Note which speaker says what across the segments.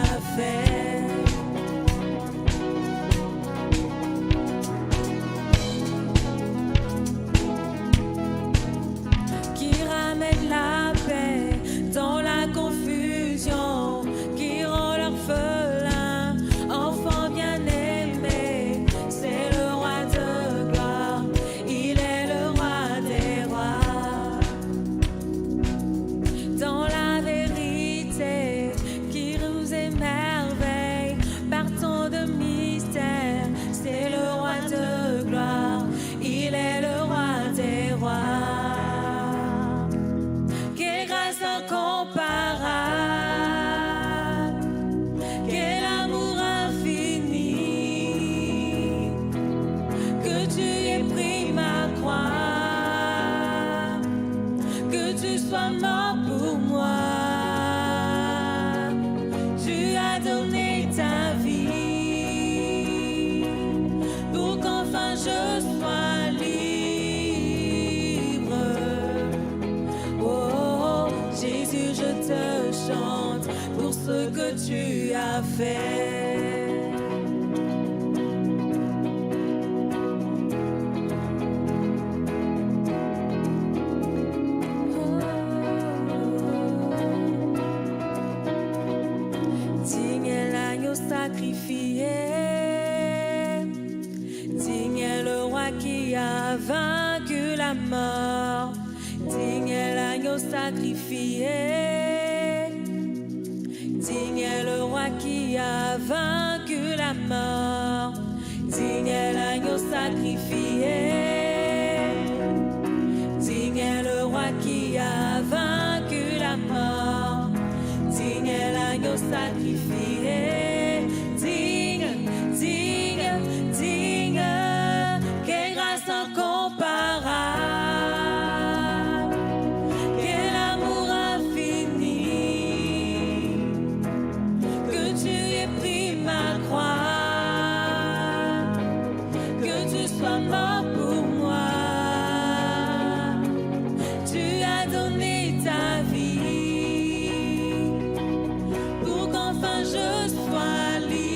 Speaker 1: as fait. Qui ramène la paix dans la confusion, qui rend l'orphelin enfant bien-aimé. C'est le roi de gloire, il est le roi des rois. Dans la vérité qui nous émerveille par tant de mystères, c'est le roi de gloire, il est le roi des rois. Quelle grâce incomparable, quel amour infini, que tu aies pris ma croix, que tu sois mort pour moi. Tu as donné ta vie pour qu'enfin je sois libre. Oh, Jésus, je te chante pour ce que tu as fait. Digne est l'agneau sacrifié, digne est le roi qui a vaincu la mort. Digne est l'agneau sacrifié, digne est le roi qui a vaincu la mort. Digne est l'agneau sacrifié, digne est le roi qui a vaincu la mort. Digne est l'agneau sacrifié, digne, digne, digne, quelle grâce incomparable, quel amour infini, que tu aies pris ma croix, que tu sois mort pour moi. Tu as donné ta vie pour qu'enfin je sois libre.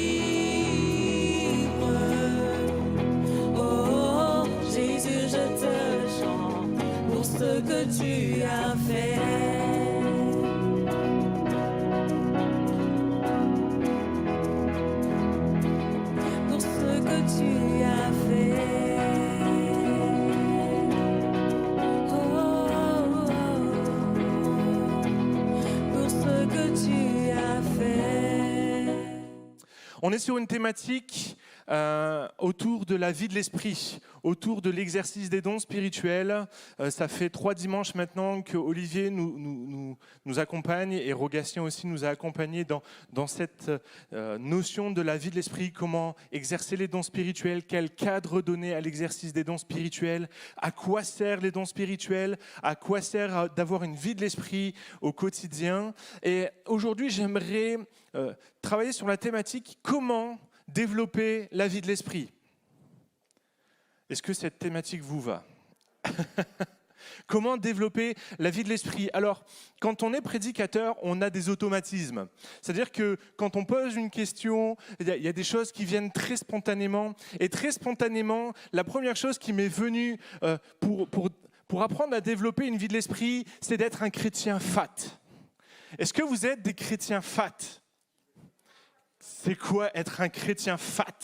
Speaker 1: Oh, Jésus, je te chante pour ce que tu as fait. Pour ce que tu as fait. Oh, pour ce que tu as fait.
Speaker 2: On est sur une thématique autour de la vie de l'esprit, autour de l'exercice des dons spirituels. Ça fait 3 dimanches maintenant que Olivier nous accompagne et Rogatien aussi nous a accompagnés dans cette notion de la vie de l'esprit, comment exercer les dons spirituels, quel cadre donner à l'exercice des dons spirituels, à quoi servent les dons spirituels, à quoi sert d'avoir une vie de l'esprit au quotidien. Et aujourd'hui, j'aimerais travailler sur la thématique comment développer la vie de l'esprit. Est-ce que cette thématique vous va? Comment développer la vie de l'esprit? Alors, quand on est prédicateur, on a des automatismes. C'est-à-dire que quand on pose une question, il y a des choses qui viennent très spontanément. Et très spontanément, la première chose qui m'est venue pour apprendre à développer une vie de l'esprit, c'est d'être un chrétien fat. Est-ce que vous êtes des chrétiens fat? C'est quoi être un chrétien fat?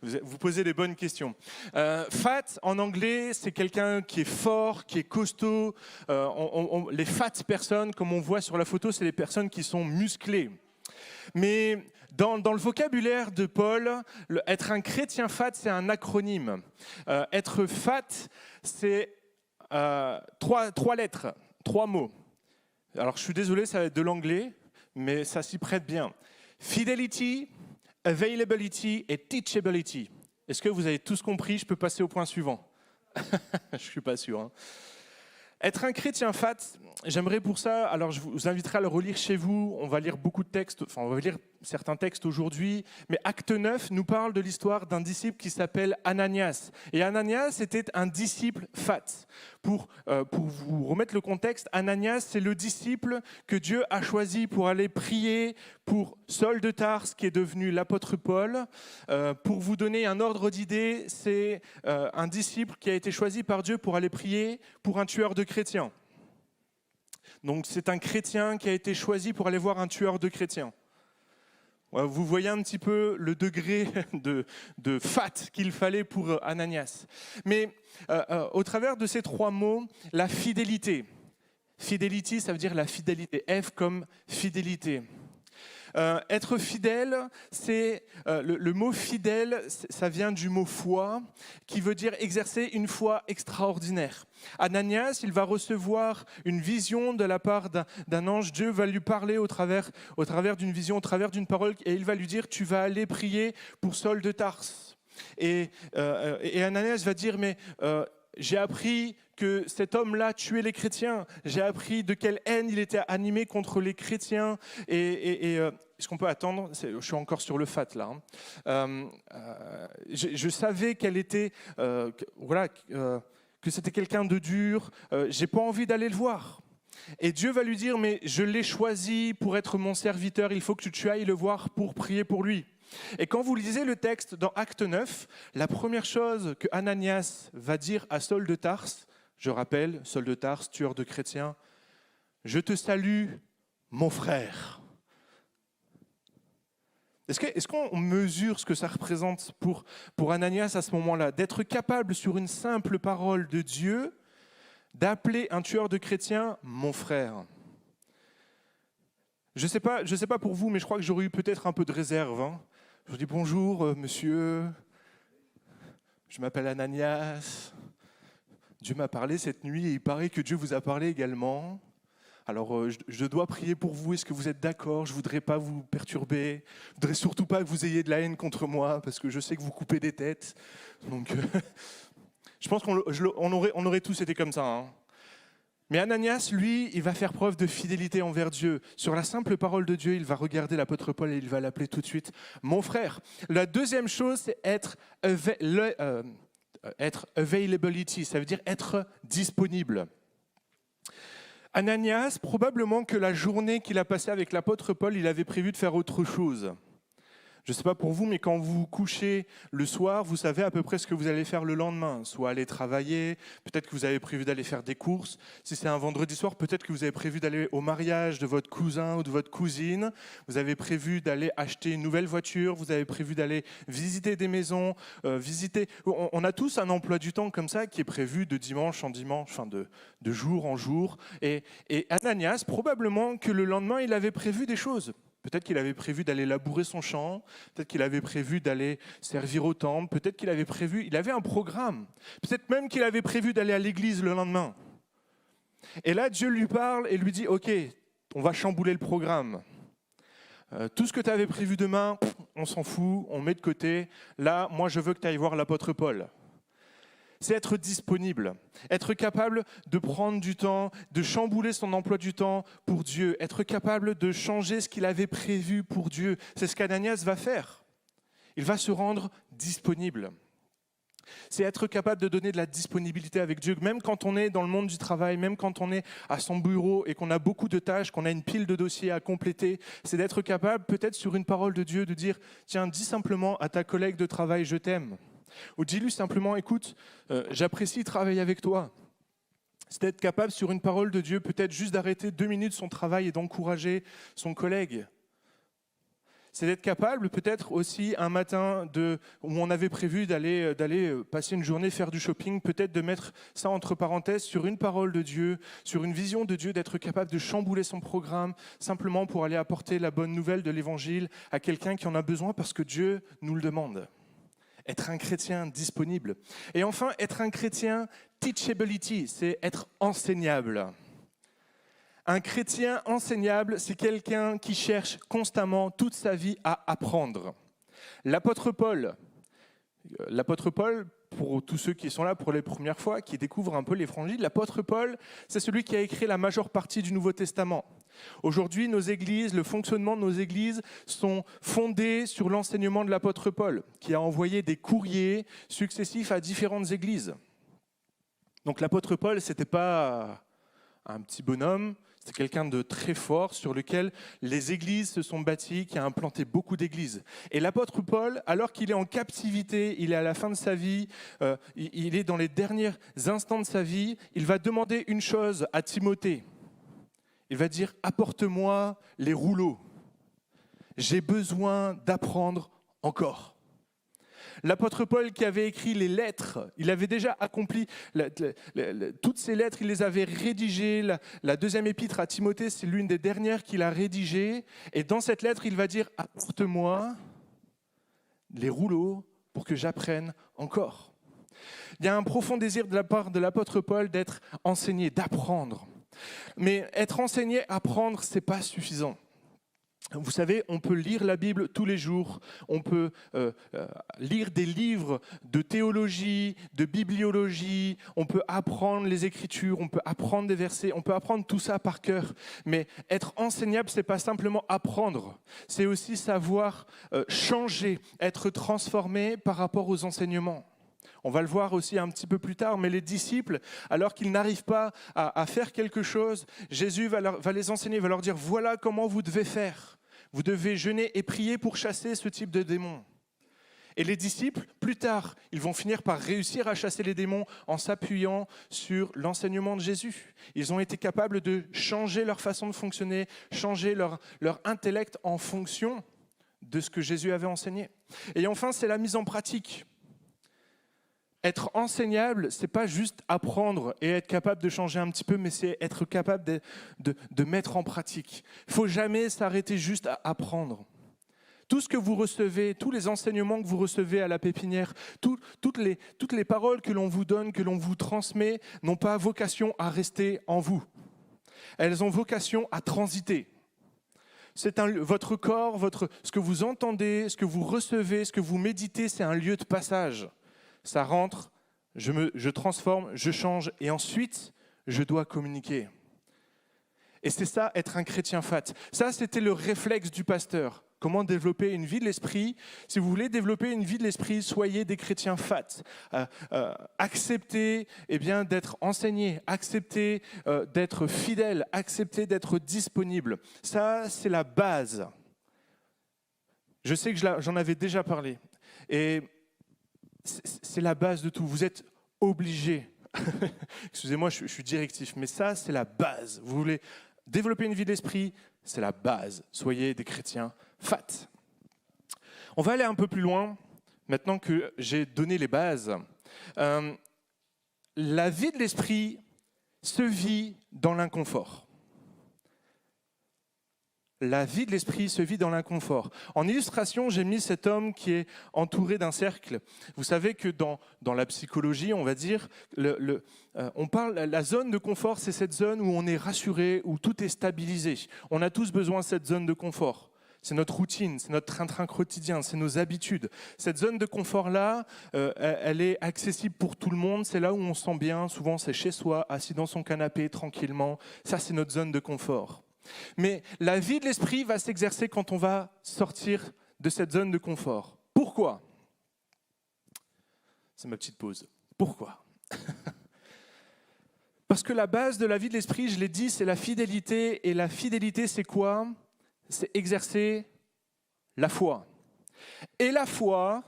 Speaker 2: Vous posez les bonnes questions. Fat, en anglais, c'est quelqu'un qui est fort, qui est costaud. Les fat personnes, comme on voit sur la photo, c'est les personnes qui sont musclées. Mais dans le vocabulaire de Paul, être un chrétien fat, c'est un acronyme. Être fat, c'est 3 lettres, 3 mots. Alors, je suis désolé, ça va être de l'anglais, mais ça s'y prête bien. Fidelity, availability et teachability. Est-ce que vous avez tous compris? Je peux passer au point suivant. Je ne suis pas sûr. Hein. Être un chrétien fat, j'aimerais pour ça, alors je vous inviterai à le relire chez vous. On va lire beaucoup de textes, enfin on va lire certains textes aujourd'hui, mais Acte 9 nous parle de l'histoire d'un disciple qui s'appelle Ananias. Et Ananias était un disciple fat. Pour vous remettre le contexte, Ananias, c'est le disciple que Dieu a choisi pour aller prier pour Saul de Tarse, qui est devenu l'apôtre Paul. Pour vous donner un ordre d'idée, c'est un disciple qui a été choisi par Dieu pour aller prier pour un tueur de chrétiens. Donc c'est un chrétien qui a été choisi pour aller voir un tueur de chrétiens. Vous voyez un petit peu le degré de fat qu'il fallait pour Ananias. Mais au travers de ces trois mots, la fidélité. Fidelity, ça veut dire la fidélité. F comme fidélité. Être fidèle, c'est le mot fidèle, ça vient du mot foi, qui veut dire exercer une foi extraordinaire. Ananias, il va recevoir une vision de la part d'un ange. Dieu va lui parler au travers d'une vision, au travers d'une parole, et il va lui dire: tu vas aller prier pour Saul de Tarse. Et Ananias va dire: mais j'ai appris que cet homme-là tuait les chrétiens. J'ai appris de quelle haine il était animé contre les chrétiens. Est-ce qu'on peut attendre ? Je suis encore sur le fat là. Je savais qu'elle était, que c'était quelqu'un de dur. J'ai pas envie d'aller le voir. Et Dieu va lui dire: mais je l'ai choisi pour être mon serviteur. Il faut que tu ailles le voir pour prier pour lui. Et quand vous lisez le texte dans Acte 9, la première chose que Ananias va dire à Saul de Tarse, je rappelle, Saul de Tarse, tueur de chrétiens: je te salue, mon frère. Est-ce qu'on mesure ce que ça représente pour Ananias à ce moment-là, d'être capable sur une simple parole de Dieu d'appeler un tueur de chrétiens mon frère? Je sais pas pour vous, mais je crois que j'aurais eu peut-être un peu de réserve. Je vous dis: bonjour monsieur, je m'appelle Ananias. Dieu m'a parlé cette nuit et il paraît que Dieu vous a parlé également. Alors je dois prier pour vous, est-ce que vous êtes d'accord? Je ne voudrais pas vous perturber, je ne voudrais surtout pas que vous ayez de la haine contre moi, parce que je sais que vous coupez des têtes. Donc je pense qu'on aurait tous été comme ça. Mais Ananias, lui, il va faire preuve de fidélité envers Dieu. Sur la simple parole de Dieu, il va regarder l'apôtre Paul et il va l'appeler tout de suite mon frère. La deuxième chose, c'est être availability, ça veut dire être disponible. Ananias, probablement que la journée qu'il a passée avec l'apôtre Paul, il avait prévu de faire autre chose. Je ne sais pas pour vous, mais quand vous vous couchez le soir, vous savez à peu près ce que vous allez faire le lendemain. Soit aller travailler, peut-être que vous avez prévu d'aller faire des courses. Si c'est un vendredi soir, peut-être que vous avez prévu d'aller au mariage de votre cousin ou de votre cousine. Vous avez prévu d'aller acheter une nouvelle voiture. Vous avez prévu d'aller visiter des maisons, On a tous un emploi du temps comme ça qui est prévu de dimanche en dimanche, enfin de jour en jour. Et Ananias, probablement que le lendemain, il avait prévu des choses. Peut-être qu'il avait prévu d'aller labourer son champ, peut-être qu'il avait prévu d'aller servir au temple, peut-être qu'il avait prévu, il avait un programme, peut-être même qu'il avait prévu d'aller à l'église le lendemain. Et là, Dieu lui parle et lui dit: ok, on va chambouler le programme. Tout ce que tu avais prévu demain, on s'en fout, on met de côté. Là, moi, je veux que tu ailles voir l'apôtre Paul. C'est être disponible, être capable de prendre du temps, de chambouler son emploi du temps pour Dieu, être capable de changer ce qu'il avait prévu pour Dieu. C'est ce qu'Ananias va faire. Il va se rendre disponible. C'est être capable de donner de la disponibilité avec Dieu, même quand on est dans le monde du travail, même quand on est à son bureau et qu'on a beaucoup de tâches, qu'on a une pile de dossiers à compléter. C'est d'être capable, peut-être sur une parole de Dieu, de dire: tiens, dis simplement à ta collègue de travail: je t'aime. Ou dis-lui simplement: écoute, j'apprécie travailler avec toi. C'est d'être capable sur une parole de Dieu, peut-être juste d'arrêter 2 minutes son travail et d'encourager son collègue. C'est d'être capable peut-être aussi un matin où on avait prévu d'aller passer une journée faire du shopping, peut-être de mettre ça entre parenthèses sur une parole de Dieu, sur une vision de Dieu, d'être capable de chambouler son programme simplement pour aller apporter la bonne nouvelle de l'évangile à quelqu'un qui en a besoin parce que Dieu nous le demande. Être un chrétien disponible. Et enfin, être un chrétien teachability, c'est être enseignable. Un chrétien enseignable, c'est quelqu'un qui cherche constamment toute sa vie à apprendre. L'apôtre Paul, pour tous ceux qui sont là pour les premières fois, qui découvrent un peu l'évangile, l'apôtre Paul, c'est celui qui a écrit la majeure partie du Nouveau Testament. Aujourd'hui, nos églises, le fonctionnement de nos églises sont fondés sur l'enseignement de l'apôtre Paul, qui a envoyé des courriers successifs à différentes églises. Donc l'apôtre Paul, ce n'était pas un petit bonhomme, c'est quelqu'un de très fort sur lequel les églises se sont bâties, qui a implanté beaucoup d'églises. Et l'apôtre Paul, alors qu'il est en captivité, il est à la fin de sa vie, il est dans les derniers instants de sa vie, il va demander une chose à Timothée. Il va dire « Apporte-moi les rouleaux. J'ai besoin d'apprendre encore. » L'apôtre Paul qui avait écrit les lettres, il avait déjà accompli toutes ces lettres, il les avait rédigées. La deuxième épître à Timothée, c'est l'une des dernières qu'il a rédigées. Et dans cette lettre, il va dire « Apporte-moi les rouleaux pour que j'apprenne encore. » Il y a un profond désir de la part de l'apôtre Paul d'être enseigné, d'apprendre. Mais être enseigné, apprendre, ce n'est pas suffisant. Vous savez, on peut lire la Bible tous les jours, on peut lire des livres de théologie, de bibliologie, on peut apprendre les Écritures, on peut apprendre des versets, on peut apprendre tout ça par cœur. Mais être enseignable, ce n'est pas simplement apprendre, c'est aussi savoir changer, être transformé par rapport aux enseignements. On va le voir aussi un petit peu plus tard, mais les disciples, alors qu'ils n'arrivent pas à faire quelque chose, Jésus va les enseigner, va leur dire « Voilà comment vous devez faire. Vous devez jeûner et prier pour chasser ce type de démons. » Et les disciples, plus tard, ils vont finir par réussir à chasser les démons en s'appuyant sur l'enseignement de Jésus. Ils ont été capables de changer leur façon de fonctionner, changer leur intellect en fonction de ce que Jésus avait enseigné. Et enfin, c'est la mise en pratique. Être enseignable, ce n'est pas juste apprendre et être capable de changer un petit peu, mais c'est être capable de mettre en pratique. Il ne faut jamais s'arrêter juste à apprendre. Tout ce que vous recevez, tous les enseignements que vous recevez à la pépinière, toutes les paroles que l'on vous donne, que l'on vous transmet, n'ont pas vocation à rester en vous. Elles ont vocation à transiter. Votre corps, ce que vous entendez, ce que vous recevez, ce que vous méditez, c'est un lieu de passage. Ça rentre, je transforme, je change et ensuite, je dois communiquer. Et c'est ça, être un chrétien fat. Ça, c'était le réflexe du pasteur. Comment développer une vie de l'esprit? Si vous voulez développer une vie de l'esprit, soyez des chrétiens fat. Acceptez d'être enseigné, acceptez d'être fidèle, acceptez d'être disponible. Ça, c'est la base. Je sais que j'en avais déjà parlé. Et c'est la base de tout. Vous êtes obligés. Excusez-moi, je suis directif, mais ça, c'est la base. Vous voulez développer une vie d'esprit, c'est la base. Soyez des chrétiens fat. On va aller un peu plus loin, maintenant que j'ai donné les bases. La vie de l'esprit se vit dans l'inconfort. La vie de l'esprit se vit dans l'inconfort. En illustration, j'ai mis cet homme qui est entouré d'un cercle. Vous savez que dans la psychologie, on va dire, on parle, la zone de confort, c'est cette zone où on est rassuré, où tout est stabilisé. On a tous besoin de cette zone de confort. C'est notre routine, c'est notre train-train quotidien, c'est nos habitudes. Cette zone de confort-là, elle est accessible pour tout le monde. C'est là où on se sent bien. Souvent, c'est chez soi, assis dans son canapé, tranquillement. Ça, c'est notre zone de confort. Mais la vie de l'esprit va s'exercer quand on va sortir de cette zone de confort. Pourquoi? C'est ma petite pause. Pourquoi? Parce que la base de la vie de l'esprit, je l'ai dit, c'est la fidélité. Et la fidélité, c'est quoi? C'est exercer la foi. Et la foi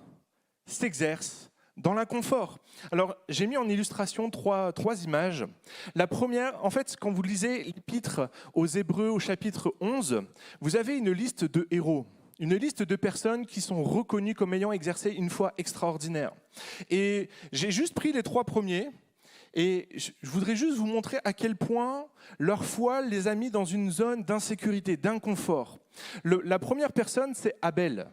Speaker 2: s'exerce dans l'inconfort. Alors, j'ai mis en illustration trois images. La première, en fait, quand vous lisez l'épître aux Hébreux au chapitre 11, vous avez une liste de héros, une liste de personnes qui sont reconnues comme ayant exercé une foi extraordinaire. Et j'ai juste pris les trois premiers et je voudrais juste vous montrer à quel point leur foi les a mis dans une zone d'insécurité, d'inconfort. La première personne, c'est Abel.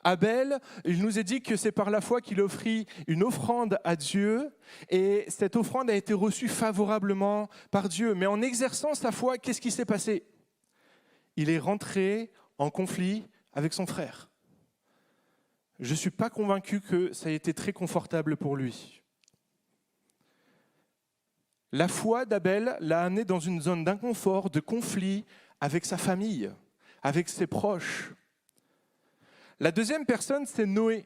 Speaker 2: Abel, il nous est dit que c'est par la foi qu'il offrit une offrande à Dieu et cette offrande a été reçue favorablement par Dieu. Mais en exerçant sa foi, qu'est-ce qui s'est passé? Il est rentré en conflit avec son frère. je ne suis pas convaincu que ça ait été très confortable pour lui. La foi d'Abel l'a amené dans une zone d'inconfort, de conflit avec sa famille, avec ses proches. La deuxième personne, c'est Noé.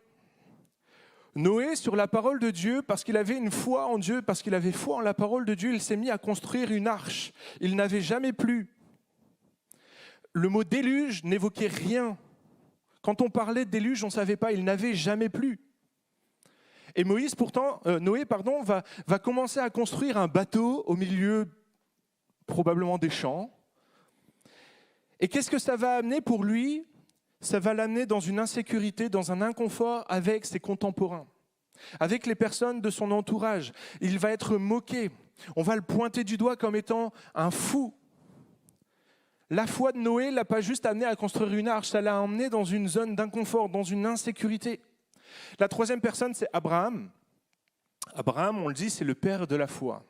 Speaker 2: Noé, sur la parole de Dieu, parce qu'il avait une foi en Dieu, parce qu'il avait foi en la parole de Dieu, il s'est mis à construire une arche. Il n'avait jamais plu. Le mot déluge n'évoquait rien. Quand on parlait de déluge, on ne savait pas, il n'avait jamais plu. Et Noé, va commencer à construire un bateau au milieu probablement des champs. Et qu'est-ce que ça va amener pour lui ? Ça va l'amener dans une insécurité, dans un inconfort avec ses contemporains, avec les personnes de son entourage. Il va être moqué. On va le pointer du doigt comme étant un fou. La foi de Noé ne l'a pas juste amené à construire une arche, ça l'a emmené dans une zone d'inconfort, dans une insécurité. La troisième personne, c'est Abraham. Abraham, on le dit, c'est le père de la foi.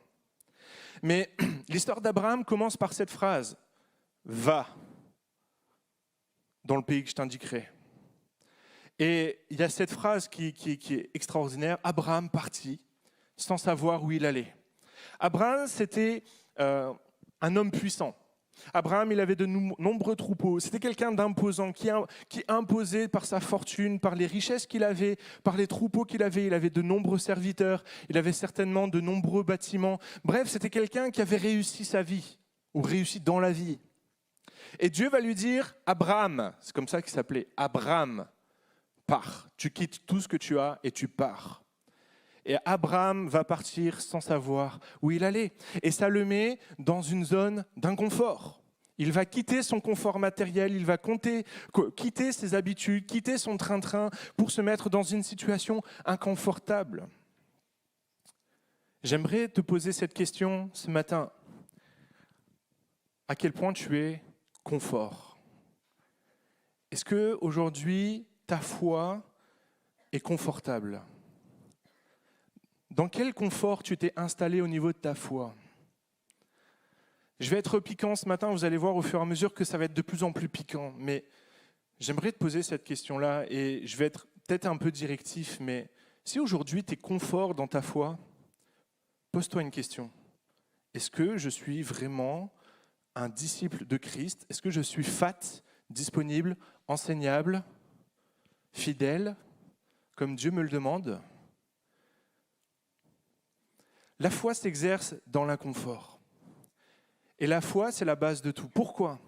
Speaker 2: Mais l'histoire d'Abraham commence par cette phrase « Va dans le pays que je t'indiquerai ». Et il y a cette phrase qui est extraordinaire. Abraham partit sans savoir où il allait. Abraham, c'était un homme puissant. Abraham, il avait de nombreux troupeaux. C'était quelqu'un d'imposant, qui imposait par sa fortune, par les richesses qu'il avait, par les troupeaux qu'il avait. Il avait de nombreux serviteurs, il avait certainement de nombreux bâtiments. Bref, c'était quelqu'un qui avait réussi sa vie, ou réussi dans la vie. Et Dieu va lui dire, Abraham, c'est comme ça qu'il s'appelait, Abraham, pars. Tu quittes tout ce que tu as et tu pars. Et Abraham va partir sans savoir où il allait. Et ça le met dans une zone d'inconfort. Il va quitter son confort matériel, il va quitter ses habitudes, quitter son train-train pour se mettre dans une situation inconfortable. J'aimerais te poser cette question ce matin. À quel point tu es confort ? Est-ce qu'aujourd'hui, ta foi est confortable ? Dans quel confort tu t'es installé au niveau de ta foi ? Je vais être piquant ce matin, vous allez voir au fur et à mesure que ça va être de plus en plus piquant. Mais j'aimerais te poser cette question-là et je vais être peut-être un peu directif, mais si aujourd'hui tu es confort dans ta foi, pose-toi une question. Est-ce que je suis vraiment un disciple de Christ ? Est-ce que je suis fat, disponible, enseignable, fidèle, comme Dieu me le demande ? La foi s'exerce dans l'inconfort. Et la foi, c'est la base de tout. Pourquoi ?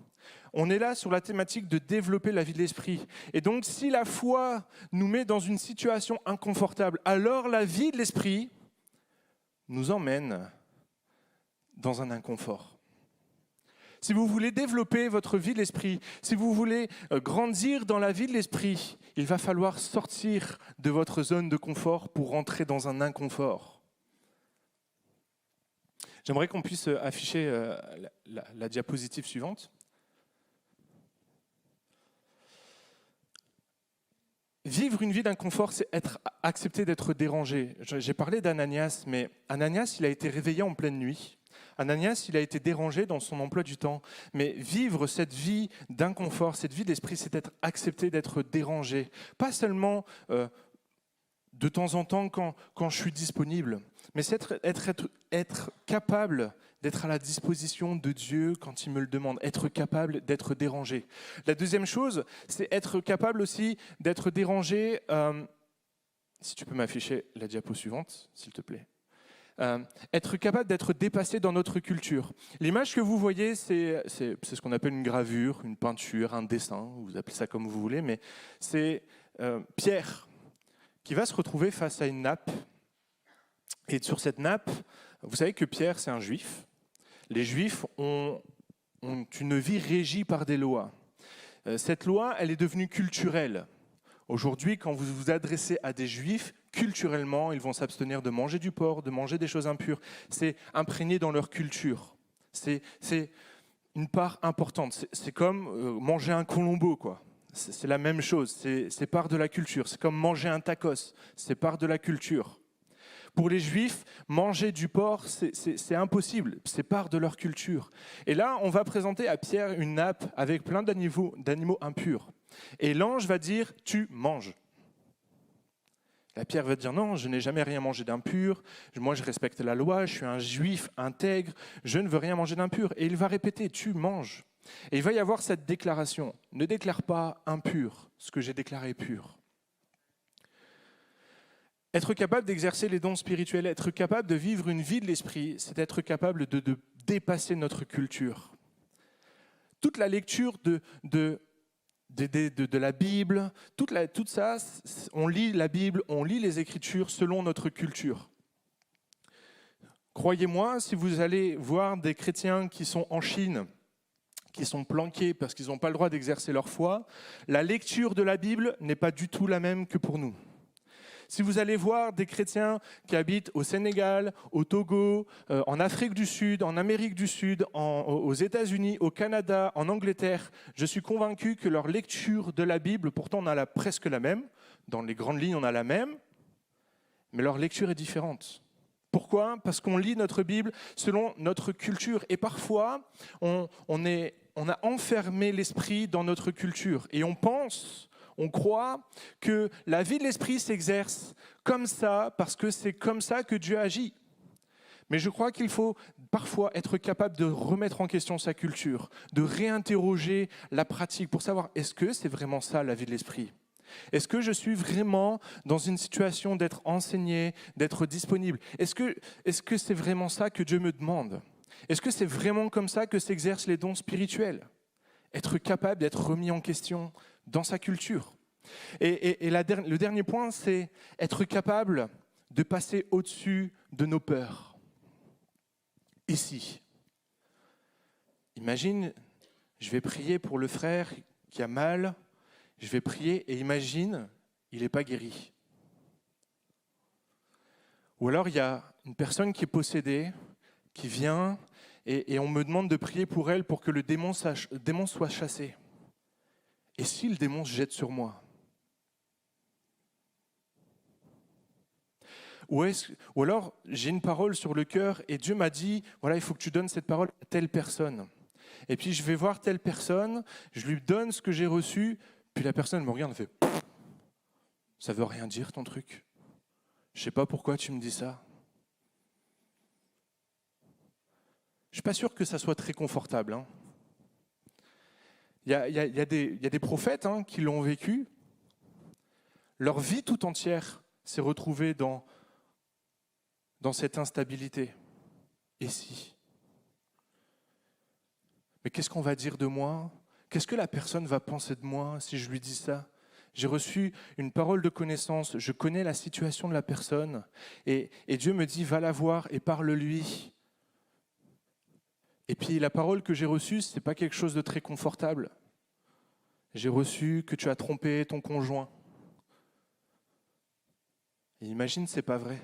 Speaker 2: On est là sur la thématique de développer la vie de l'esprit. Et donc, si la foi nous met dans une situation inconfortable, alors la vie de l'esprit nous emmène dans un inconfort. Si vous voulez développer votre vie de l'esprit, si vous voulez grandir dans la vie de l'esprit, il va falloir sortir de votre zone de confort pour rentrer dans un inconfort. J'aimerais qu'on puisse afficher la diapositive suivante. Vivre une vie d'inconfort, c'est accepter d'être dérangé. J'ai parlé d'Ananias, mais Ananias, il a été réveillé en pleine nuit. Ananias, il a été dérangé dans son emploi du temps. Mais vivre cette vie d'inconfort, cette vie d'esprit, c'est accepter d'être dérangé. Pas seulement de temps en temps quand je suis disponible, mais c'est être capable d'être à la disposition de Dieu quand il me le demande, être capable d'être dérangé. La deuxième chose, c'est être capable aussi d'être dérangé. Si tu peux m'afficher la diapo suivante, s'il te plaît. Être capable d'être dépassé dans notre culture. L'image que vous voyez, c'est ce qu'on appelle une gravure, une peinture, un dessin, vous appelez ça comme vous voulez, mais c'est Pierre qui va se retrouver face à une nappe. Et sur cette nappe, vous savez que Pierre, c'est un juif. Les juifs ont une vie régie par des lois. Cette loi, elle est devenue culturelle. Aujourd'hui, quand vous vous adressez à des juifs, culturellement, ils vont s'abstenir de manger du porc, de manger des choses impures. C'est imprégné dans leur culture. C'est une part importante. C'est comme manger un colombo, quoi. C'est la même chose, c'est part de la culture. C'est comme manger un tacos, c'est part de la culture. Pour les Juifs, manger du porc, c'est impossible, c'est part de leur culture. Et là, on va présenter à Pierre une nappe avec plein d'animaux impurs. Et l'ange va dire « tu manges ». La Pierre va te dire non, je n'ai jamais rien mangé d'impur, moi je respecte la loi, je suis un juif intègre, je ne veux rien manger d'impur. Et il va répéter, tu manges. Et il va y avoir cette déclaration, ne déclare pas impur ce que j'ai déclaré pur. Être capable d'exercer les dons spirituels, être capable de vivre une vie de l'esprit, c'est être capable de dépasser notre culture. Toute la lecture de la Bible, tout ça, on lit la Bible, on lit les Écritures selon notre culture. Croyez-moi, si vous allez voir des chrétiens qui sont en Chine, qui sont planqués parce qu'ils n'ont pas le droit d'exercer leur foi, la lecture de la Bible n'est pas du tout la même que pour nous. Si vous allez voir des chrétiens qui habitent au Sénégal, au Togo, en Afrique du Sud, en Amérique du Sud, aux États-Unis, au Canada, en Angleterre, je suis convaincu que leur lecture de la Bible, pourtant on a presque la même, dans les grandes lignes on a la même, mais leur lecture est différente. Pourquoi ? Parce qu'on lit notre Bible selon notre culture. Et parfois, on a enfermé l'esprit dans notre culture. Et on croit que la vie de l'esprit s'exerce comme ça, parce que c'est comme ça que Dieu agit. Mais je crois qu'il faut parfois être capable de remettre en question sa culture, de réinterroger la pratique pour savoir, est-ce que c'est vraiment ça la vie de l'esprit ? Est-ce que je suis vraiment dans une situation d'être enseigné, d'être disponible ? Est-ce que c'est vraiment ça que Dieu me demande ? Est-ce que c'est vraiment comme ça que s'exercent les dons spirituels ? Être capable d'être remis en question dans sa culture. Et le dernier point, c'est être capable de passer au-dessus de nos peurs. Ici. Imagine, je vais prier pour le frère qui a mal, je vais prier et imagine, il n'est pas guéri. Ou alors il y a une personne qui est possédée, qui vient et on me demande de prier pour elle pour que le démon soit chassé. Et si le démon se jette sur moi ? Ou alors j'ai une parole sur le cœur et Dieu m'a dit, voilà, il faut que tu donnes cette parole à telle personne. Et puis je vais voir telle personne, je lui donne ce que j'ai reçu, puis la personne me regarde et fait « Ça veut rien dire ton truc. Je ne sais pas pourquoi tu me dis ça. » Je ne suis pas sûr que ça soit très confortable. Hein. Il y a des prophètes qui l'ont vécu. Leur vie tout entière s'est retrouvée dans cette instabilité. Et si ? Mais qu'est-ce qu'on va dire de moi ? Qu'est-ce que la personne va penser de moi si je lui dis ça ? J'ai reçu une parole de connaissance, je connais la situation de la personne et Dieu me dit, va la voir et parle-lui. Et puis la parole que j'ai reçue, ce n'est pas quelque chose de très confortable. J'ai reçu que tu as trompé ton conjoint. Et imagine, ce n'est pas vrai.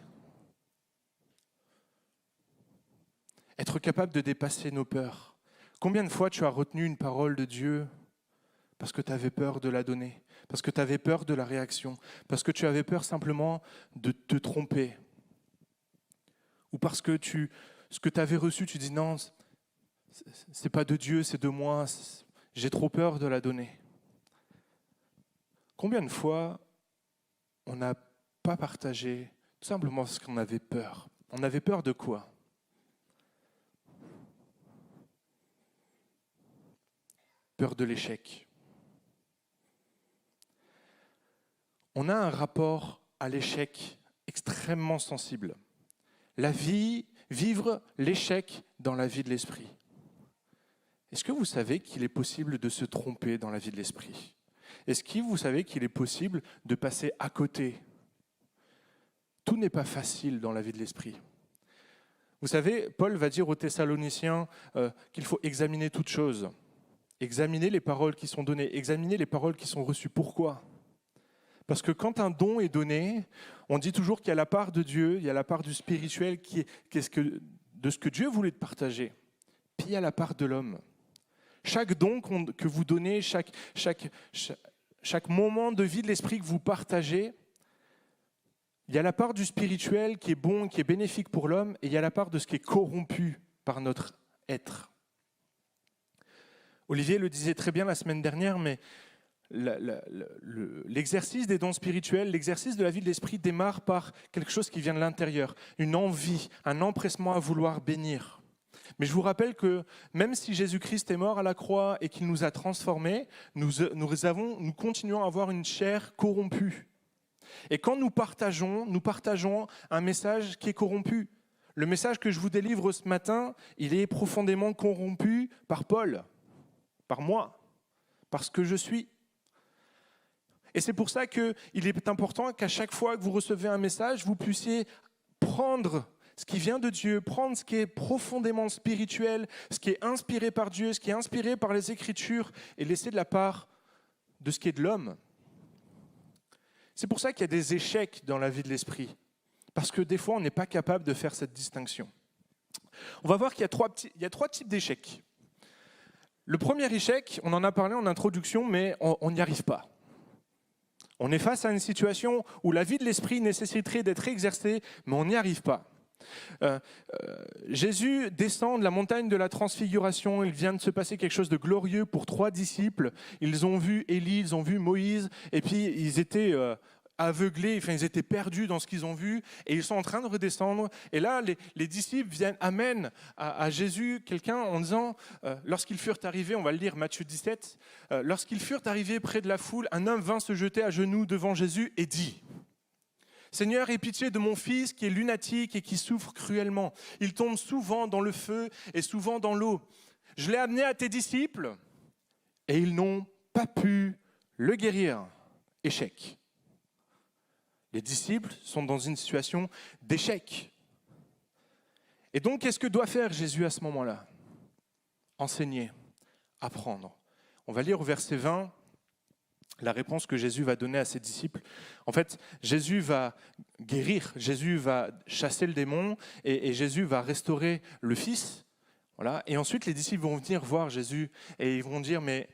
Speaker 2: Être capable de dépasser nos peurs. Combien de fois tu as retenu une parole de Dieu parce que tu avais peur de la donner, parce que tu avais peur de la réaction, parce que tu avais peur simplement de te tromper, ou parce que ce que tu avais reçu, tu dis non, c'est pas de Dieu, c'est de moi, j'ai trop peur de la donner. Combien de fois on n'a pas partagé tout simplement parce qu'on avait peur ? On avait peur de quoi ? Peur de l'échec. On a un rapport à l'échec extrêmement sensible. Vivre l'échec dans la vie de l'esprit. Est-ce que vous savez qu'il est possible de se tromper dans la vie de l'esprit ? Est-ce que vous savez qu'il est possible de passer à côté ? Tout n'est pas facile dans la vie de l'esprit. Vous savez, Paul va dire aux Thessaloniciens qu'il faut examiner toutes choses. Examiner les paroles qui sont données, examiner les paroles qui sont reçues. Pourquoi ? Parce que quand un don est donné, on dit toujours qu'il y a la part de Dieu, il y a la part du spirituel de ce que Dieu voulait te partager. Puis il y a la part de l'homme. Chaque don que vous donnez, chaque moment de vie de l'esprit que vous partagez, il y a la part du spirituel qui est bon, qui est bénéfique pour l'homme, et il y a la part de ce qui est corrompu par notre être. Olivier le disait très bien la semaine dernière, mais l'exercice des dons spirituels, l'exercice de la vie de l'esprit démarre par quelque chose qui vient de l'intérieur, une envie, un empressement à vouloir bénir. Mais je vous rappelle que même si Jésus-Christ est mort à la croix et qu'il nous a transformés, nous continuons à avoir une chair corrompue. Et quand nous partageons un message qui est corrompu. Le message que je vous délivre ce matin, il est profondément corrompu par Paul, par moi, par ce que je suis. Et c'est pour ça qu'il est important qu'à chaque fois que vous recevez un message, vous puissiez prendre ce qui vient de Dieu, prendre ce qui est profondément spirituel, ce qui est inspiré par Dieu, ce qui est inspiré par les Écritures, et laisser de la part de ce qui est de l'homme. C'est pour ça qu'il y a des échecs dans la vie de l'esprit, parce que des fois, on n'est pas capable de faire cette distinction. On va voir qu'il y a trois types d'échecs. Le premier échec, on en a parlé en introduction, mais on n'y arrive pas. On est face à une situation où la vie de l'esprit nécessiterait d'être exercée, mais on n'y arrive pas. Jésus descend de la montagne de la transfiguration, il vient de se passer quelque chose de glorieux pour 3 disciples. Ils ont vu Élie, ils ont vu Moïse, et puis ils étaient aveuglés, ils étaient perdus dans ce qu'ils ont vu, et ils sont en train de redescendre. Et là, les disciples amènent à Jésus quelqu'un en disant, lorsqu'ils furent arrivés, on va le lire, Matthieu 17, lorsqu'ils furent arrivés près de la foule, un homme vint se jeter à genoux devant Jésus et dit, « Seigneur, aie pitié de mon fils qui est lunatique et qui souffre cruellement. Il tombe souvent dans le feu et souvent dans l'eau. Je l'ai amené à tes disciples et ils n'ont pas pu le guérir. » Échec. Les disciples sont dans une situation d'échec. Et donc, qu'est-ce que doit faire Jésus à ce moment-là ? Enseigner, apprendre. On va lire au verset 20 la réponse que Jésus va donner à ses disciples. En fait, Jésus va guérir, Jésus va chasser le démon et Jésus va restaurer le Fils. Voilà. Et ensuite, les disciples vont venir voir Jésus et ils vont dire, mais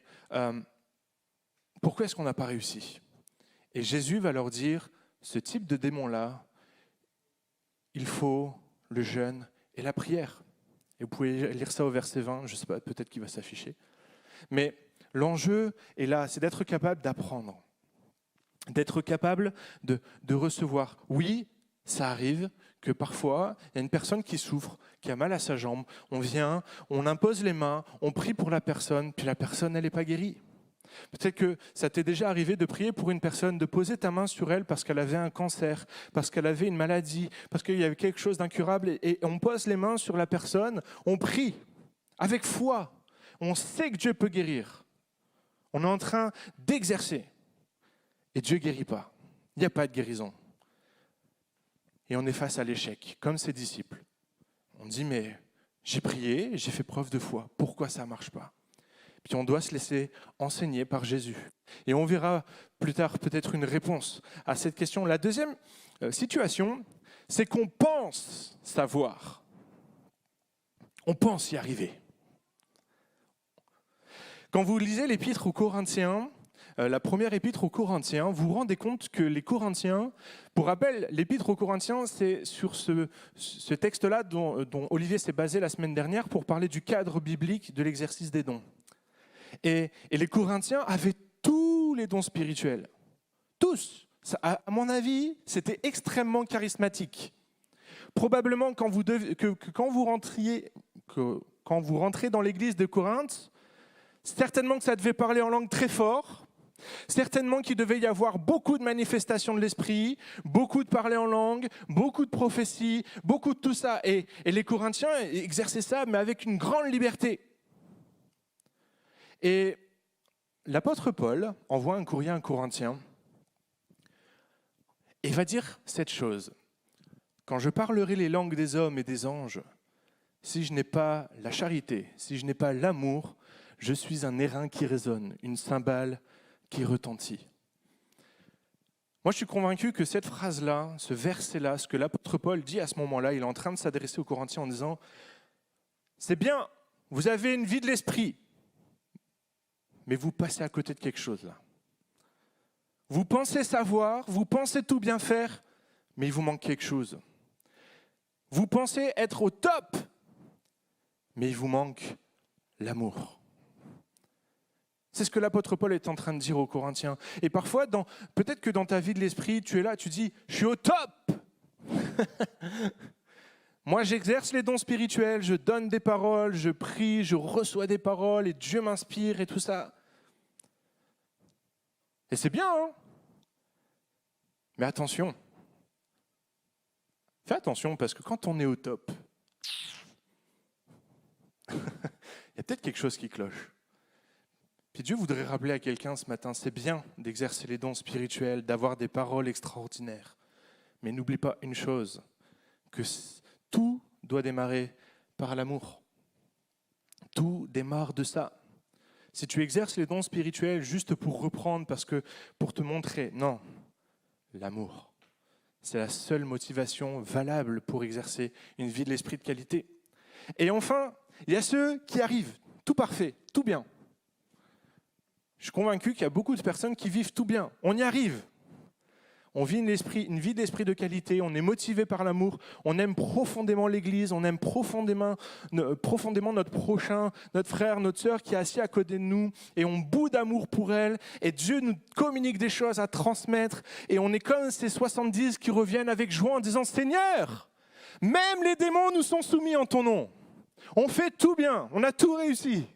Speaker 2: pourquoi est-ce qu'on n'a pas réussi ? Et Jésus va leur dire, ce type de démon-là, il faut le jeûne et la prière. Et vous pouvez lire ça au verset 20, je ne sais pas, peut-être qu'il va s'afficher. Mais l'enjeu est là, c'est d'être capable d'apprendre, d'être capable de recevoir. Oui, ça arrive que parfois, il y a une personne qui souffre, qui a mal à sa jambe, on vient, on impose les mains, on prie pour la personne, puis la personne, elle n'est pas guérie. Peut-être que ça t'est déjà arrivé de prier pour une personne, de poser ta main sur elle parce qu'elle avait un cancer, parce qu'elle avait une maladie, parce qu'il y avait quelque chose d'incurable, et on pose les mains sur la personne, on prie avec foi, on sait que Dieu peut guérir. On est en train d'exercer. Et Dieu ne guérit pas. Il n'y a pas de guérison. Et on est face à l'échec, comme ses disciples. On dit, mais j'ai prié, j'ai fait preuve de foi. Pourquoi ça ne marche pas ? Puis on doit se laisser enseigner par Jésus. Et on verra plus tard peut-être une réponse à cette question. La deuxième situation, c'est qu'on pense savoir. On pense y arriver. Quand vous lisez l'épître aux Corinthiens, la première épître aux Corinthiens, vous vous rendez compte que les Corinthiens, pour rappel, l'épître aux Corinthiens, c'est sur ce texte-là dont Olivier s'est basé la semaine dernière pour parler du cadre biblique de l'exercice des dons. Et les Corinthiens avaient tous les dons spirituels. Tous. Ça, à mon avis, c'était extrêmement charismatique. Probablement, quand vous rentrez dans l'église de Corinthe, certainement que ça devait parler en langue très fort, certainement qu'il devait y avoir beaucoup de manifestations de l'esprit, beaucoup de parler en langue, beaucoup de prophéties, beaucoup de tout ça. Et les Corinthiens exerçaient ça, mais avec une grande liberté. Et l'apôtre Paul envoie un courrier à un Corinthien et va dire cette chose. Quand je parlerai les langues des hommes et des anges, si je n'ai pas la charité, si je n'ai pas l'amour, je suis un airain qui résonne, une cymbale qui retentit. Moi, je suis convaincu que cette phrase-là, ce verset-là, ce que l'apôtre Paul dit à ce moment-là, il est en train de s'adresser aux Corinthiens en disant « C'est bien, vous avez une vie de l'esprit, mais vous passez à côté de quelque chose là. Vous pensez savoir, vous pensez tout bien faire, mais il vous manque quelque chose. Vous pensez être au top, mais il vous manque l'amour. C'est ce que l'apôtre Paul est en train de dire aux Corinthiens. Et parfois, peut-être que dans ta vie de l'esprit, tu es là, tu dis « je suis au top !» Moi, j'exerce les dons spirituels, je donne des paroles, je prie, je reçois des paroles et Dieu m'inspire et tout ça. Et c'est bien, hein? Mais attention. Fais attention parce que quand on est au top, il y a peut-être quelque chose qui cloche. Puis Dieu voudrait rappeler à quelqu'un ce matin, c'est bien d'exercer les dons spirituels, d'avoir des paroles extraordinaires. Mais n'oublie pas une chose, que tout doit démarrer par l'amour. Tout démarre de ça. Si tu exerces les dons spirituels juste pour reprendre, pour te montrer, non, l'amour. C'est la seule motivation valable pour exercer une vie de l'esprit de qualité. Et enfin, il y a ceux qui arrivent, tout parfait, tout bien. Je suis convaincu qu'il y a beaucoup de personnes qui vivent tout bien. On y arrive. On vit une vie d'esprit de qualité, on est motivé par l'amour, on aime profondément l'Église, on aime profondément notre prochain, notre frère, notre sœur qui est assis à côté de nous, et on bout d'amour pour elle, et Dieu nous communique des choses à transmettre, et on est comme ces 70 qui reviennent avec joie en disant « Seigneur, même les démons nous sont soumis en ton nom. On fait tout bien, on a tout réussi. »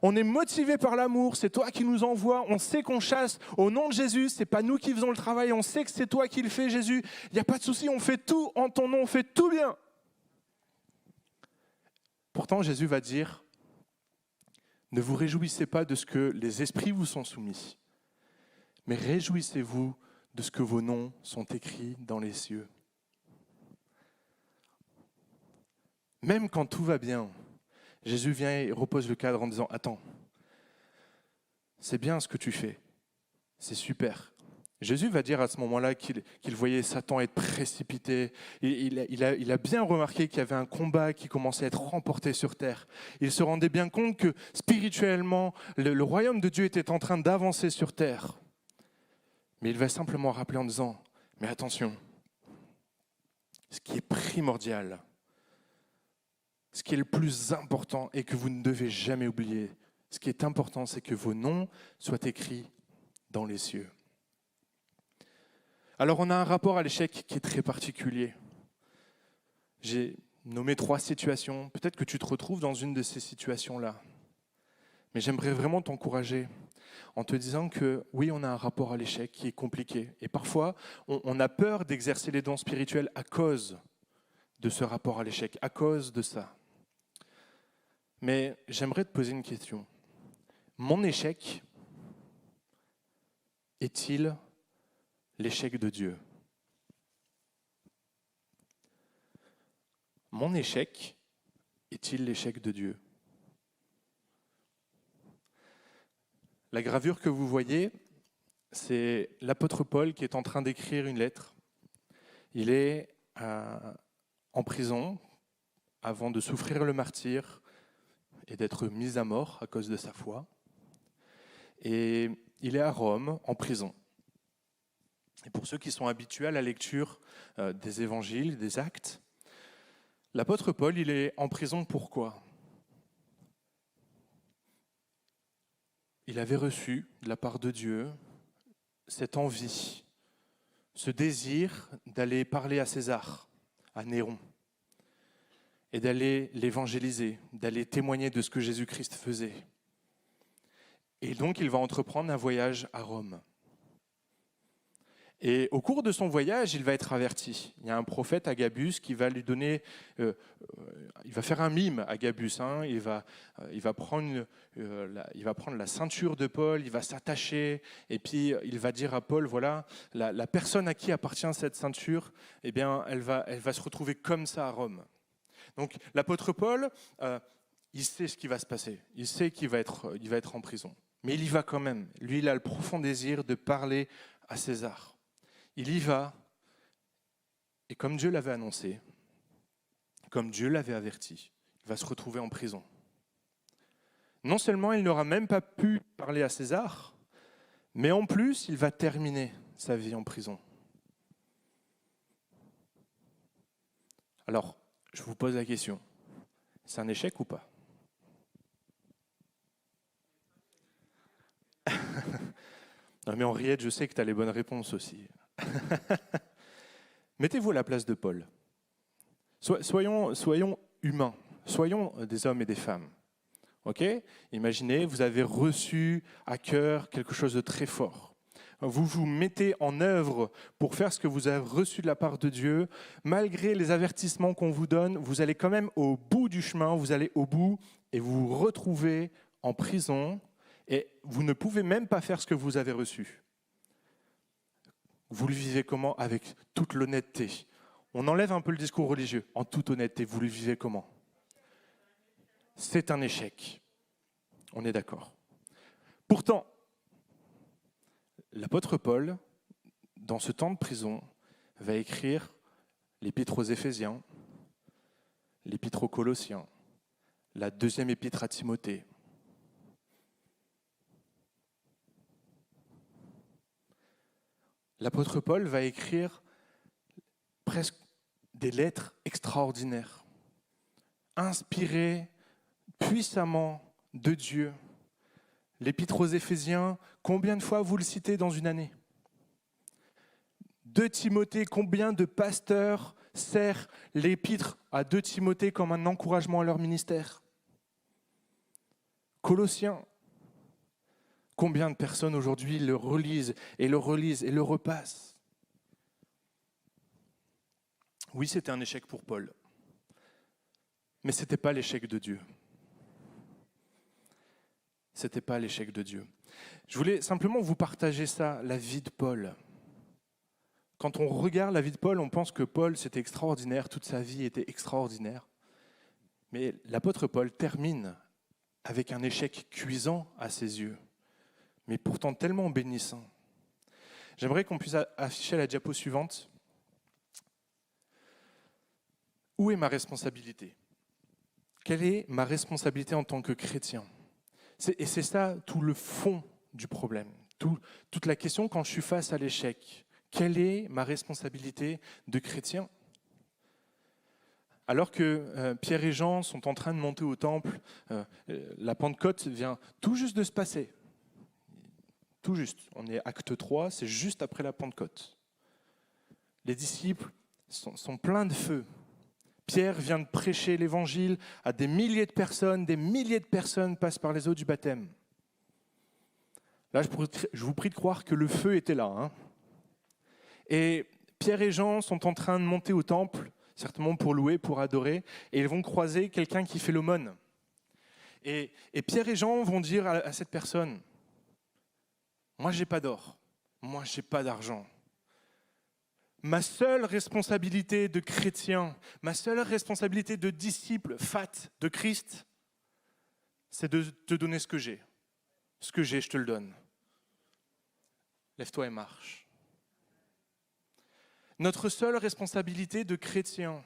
Speaker 2: On est motivé par l'amour, c'est toi qui nous envoies, on sait qu'on chasse au nom de Jésus, c'est pas nous qui faisons le travail, on sait que c'est toi qui le fais Jésus, il n'y a pas de souci, on fait tout en ton nom, on fait tout bien. Pourtant Jésus va dire, ne vous réjouissez pas de ce que les esprits vous sont soumis, mais réjouissez-vous de ce que vos noms sont écrits dans les cieux. Même quand tout va bien, Jésus vient et repose le cadre en disant « Attends, c'est bien ce que tu fais, c'est super. » Jésus va dire à ce moment-là qu'il voyait Satan être précipité. Il a bien remarqué qu'il y avait un combat qui commençait à être remporté sur terre. Il se rendait bien compte que spirituellement, le royaume de Dieu était en train d'avancer sur terre. Mais il va simplement rappeler en disant « Mais attention, ce qui est primordial, ce qui est le plus important et que vous ne devez jamais oublier, ce qui est important, c'est que vos noms soient écrits dans les cieux. » Alors on a un rapport à l'échec qui est très particulier. J'ai nommé 3 situations. Peut-être que tu te retrouves dans une de ces situations-là. Mais j'aimerais vraiment t'encourager en te disant que oui, on a un rapport à l'échec qui est compliqué. Et parfois, on a peur d'exercer les dons spirituels à cause de ce rapport à l'échec, à cause de ça. Mais j'aimerais te poser une question. Mon échec est-il l'échec de Dieu? Mon échec est-il l'échec de Dieu? La gravure que vous voyez, c'est l'apôtre Paul qui est en train d'écrire une lettre. Il est en prison avant de souffrir le martyre et d'être mis à mort à cause de sa foi. Et il est à Rome, en prison. Et pour ceux qui sont habitués à la lecture des évangiles, des actes, l'apôtre Paul, il est en prison pourquoi? Il avait reçu de la part de Dieu cette envie, ce désir d'aller parler à César, à Néron, et d'aller l'évangéliser, d'aller témoigner de ce que Jésus-Christ faisait. Et donc, il va entreprendre un voyage à Rome. Et au cours de son voyage, il va être averti. Il y a un prophète, Agabus, qui va lui donner... il va faire un mime, Agabus. Il va prendre la ceinture de Paul, il va s'attacher, et puis il va dire à Paul, voilà, la personne à qui appartient cette ceinture, eh bien, elle va se retrouver comme ça à Rome. Donc l'apôtre Paul, il sait ce qui va se passer, il sait qu'il va être en prison. Mais il y va quand même. Lui, il a le profond désir de parler à César. Il y va, et comme Dieu l'avait annoncé, comme Dieu l'avait averti, il va se retrouver en prison. Non seulement il n'aura même pas pu parler à César, mais en plus, il va terminer sa vie en prison. Alors, je vous pose la question, c'est un échec ou pas? Non mais Henriette, je sais que tu as les bonnes réponses aussi. Mettez-vous à la place de Paul. Soyons humains, soyons des hommes et des femmes. Ok ? Imaginez, vous avez reçu à cœur quelque chose de très fort. Vous vous mettez en œuvre pour faire ce que vous avez reçu de la part de Dieu. Malgré les avertissements qu'on vous donne, vous allez quand même au bout du chemin, vous allez au bout et vous vous retrouvez en prison et vous ne pouvez même pas faire ce que vous avez reçu. Vous le vivez comment ? Avec toute l'honnêteté. On enlève un peu le discours religieux. En toute honnêteté, vous le vivez comment ? C'est un échec. On est d'accord. Pourtant, l'apôtre Paul, dans ce temps de prison, va écrire l'épître aux Éphésiens, l'épître aux Colossiens, la deuxième épître à Timothée. L'apôtre Paul va écrire presque des lettres extraordinaires, inspirées puissamment de Dieu. L'épître aux Éphésiens, combien de fois vous le citez dans une année ? 2 Timothée, combien de pasteurs sert l'épître à 2 Timothée comme un encouragement à leur ministère ? Colossiens, combien de personnes aujourd'hui le relisent et le repassent ? Oui, c'était un échec pour Paul, mais ce n'était pas l'échec de Dieu. Ce n'était pas l'échec de Dieu. Je voulais simplement vous partager ça, la vie de Paul. Quand on regarde la vie de Paul, on pense que Paul, c'était extraordinaire, toute sa vie était extraordinaire. Mais l'apôtre Paul termine avec un échec cuisant à ses yeux, mais pourtant tellement bénissant. J'aimerais qu'on puisse afficher la diapo suivante. Où est ma responsabilité ? Quelle est ma responsabilité en tant que chrétien ? Et c'est ça tout le fond du problème, toute la question quand je suis face à l'échec. Quelle est ma responsabilité de chrétien ? Alors que Pierre et Jean sont en train de monter au temple, la Pentecôte vient tout juste de se passer. Tout juste, on est acte 3, c'est juste après la Pentecôte. Les disciples sont pleins de feu. Pierre vient de prêcher l'évangile à des milliers de personnes passent par les eaux du baptême. Là, je vous prie de croire que le feu était là. Hein. Et Pierre et Jean sont en train de monter au temple, certainement pour louer, pour adorer, et ils vont croiser quelqu'un qui fait l'aumône. Et Pierre et Jean vont dire à cette personne, « Moi, j'ai pas d'or, moi, j'ai pas d'argent. Ma seule responsabilité de chrétien, ma seule responsabilité de disciple fat de Christ, c'est de te donner ce que j'ai. Ce que j'ai, je te le donne. Lève-toi et marche. » Notre seule responsabilité de chrétien,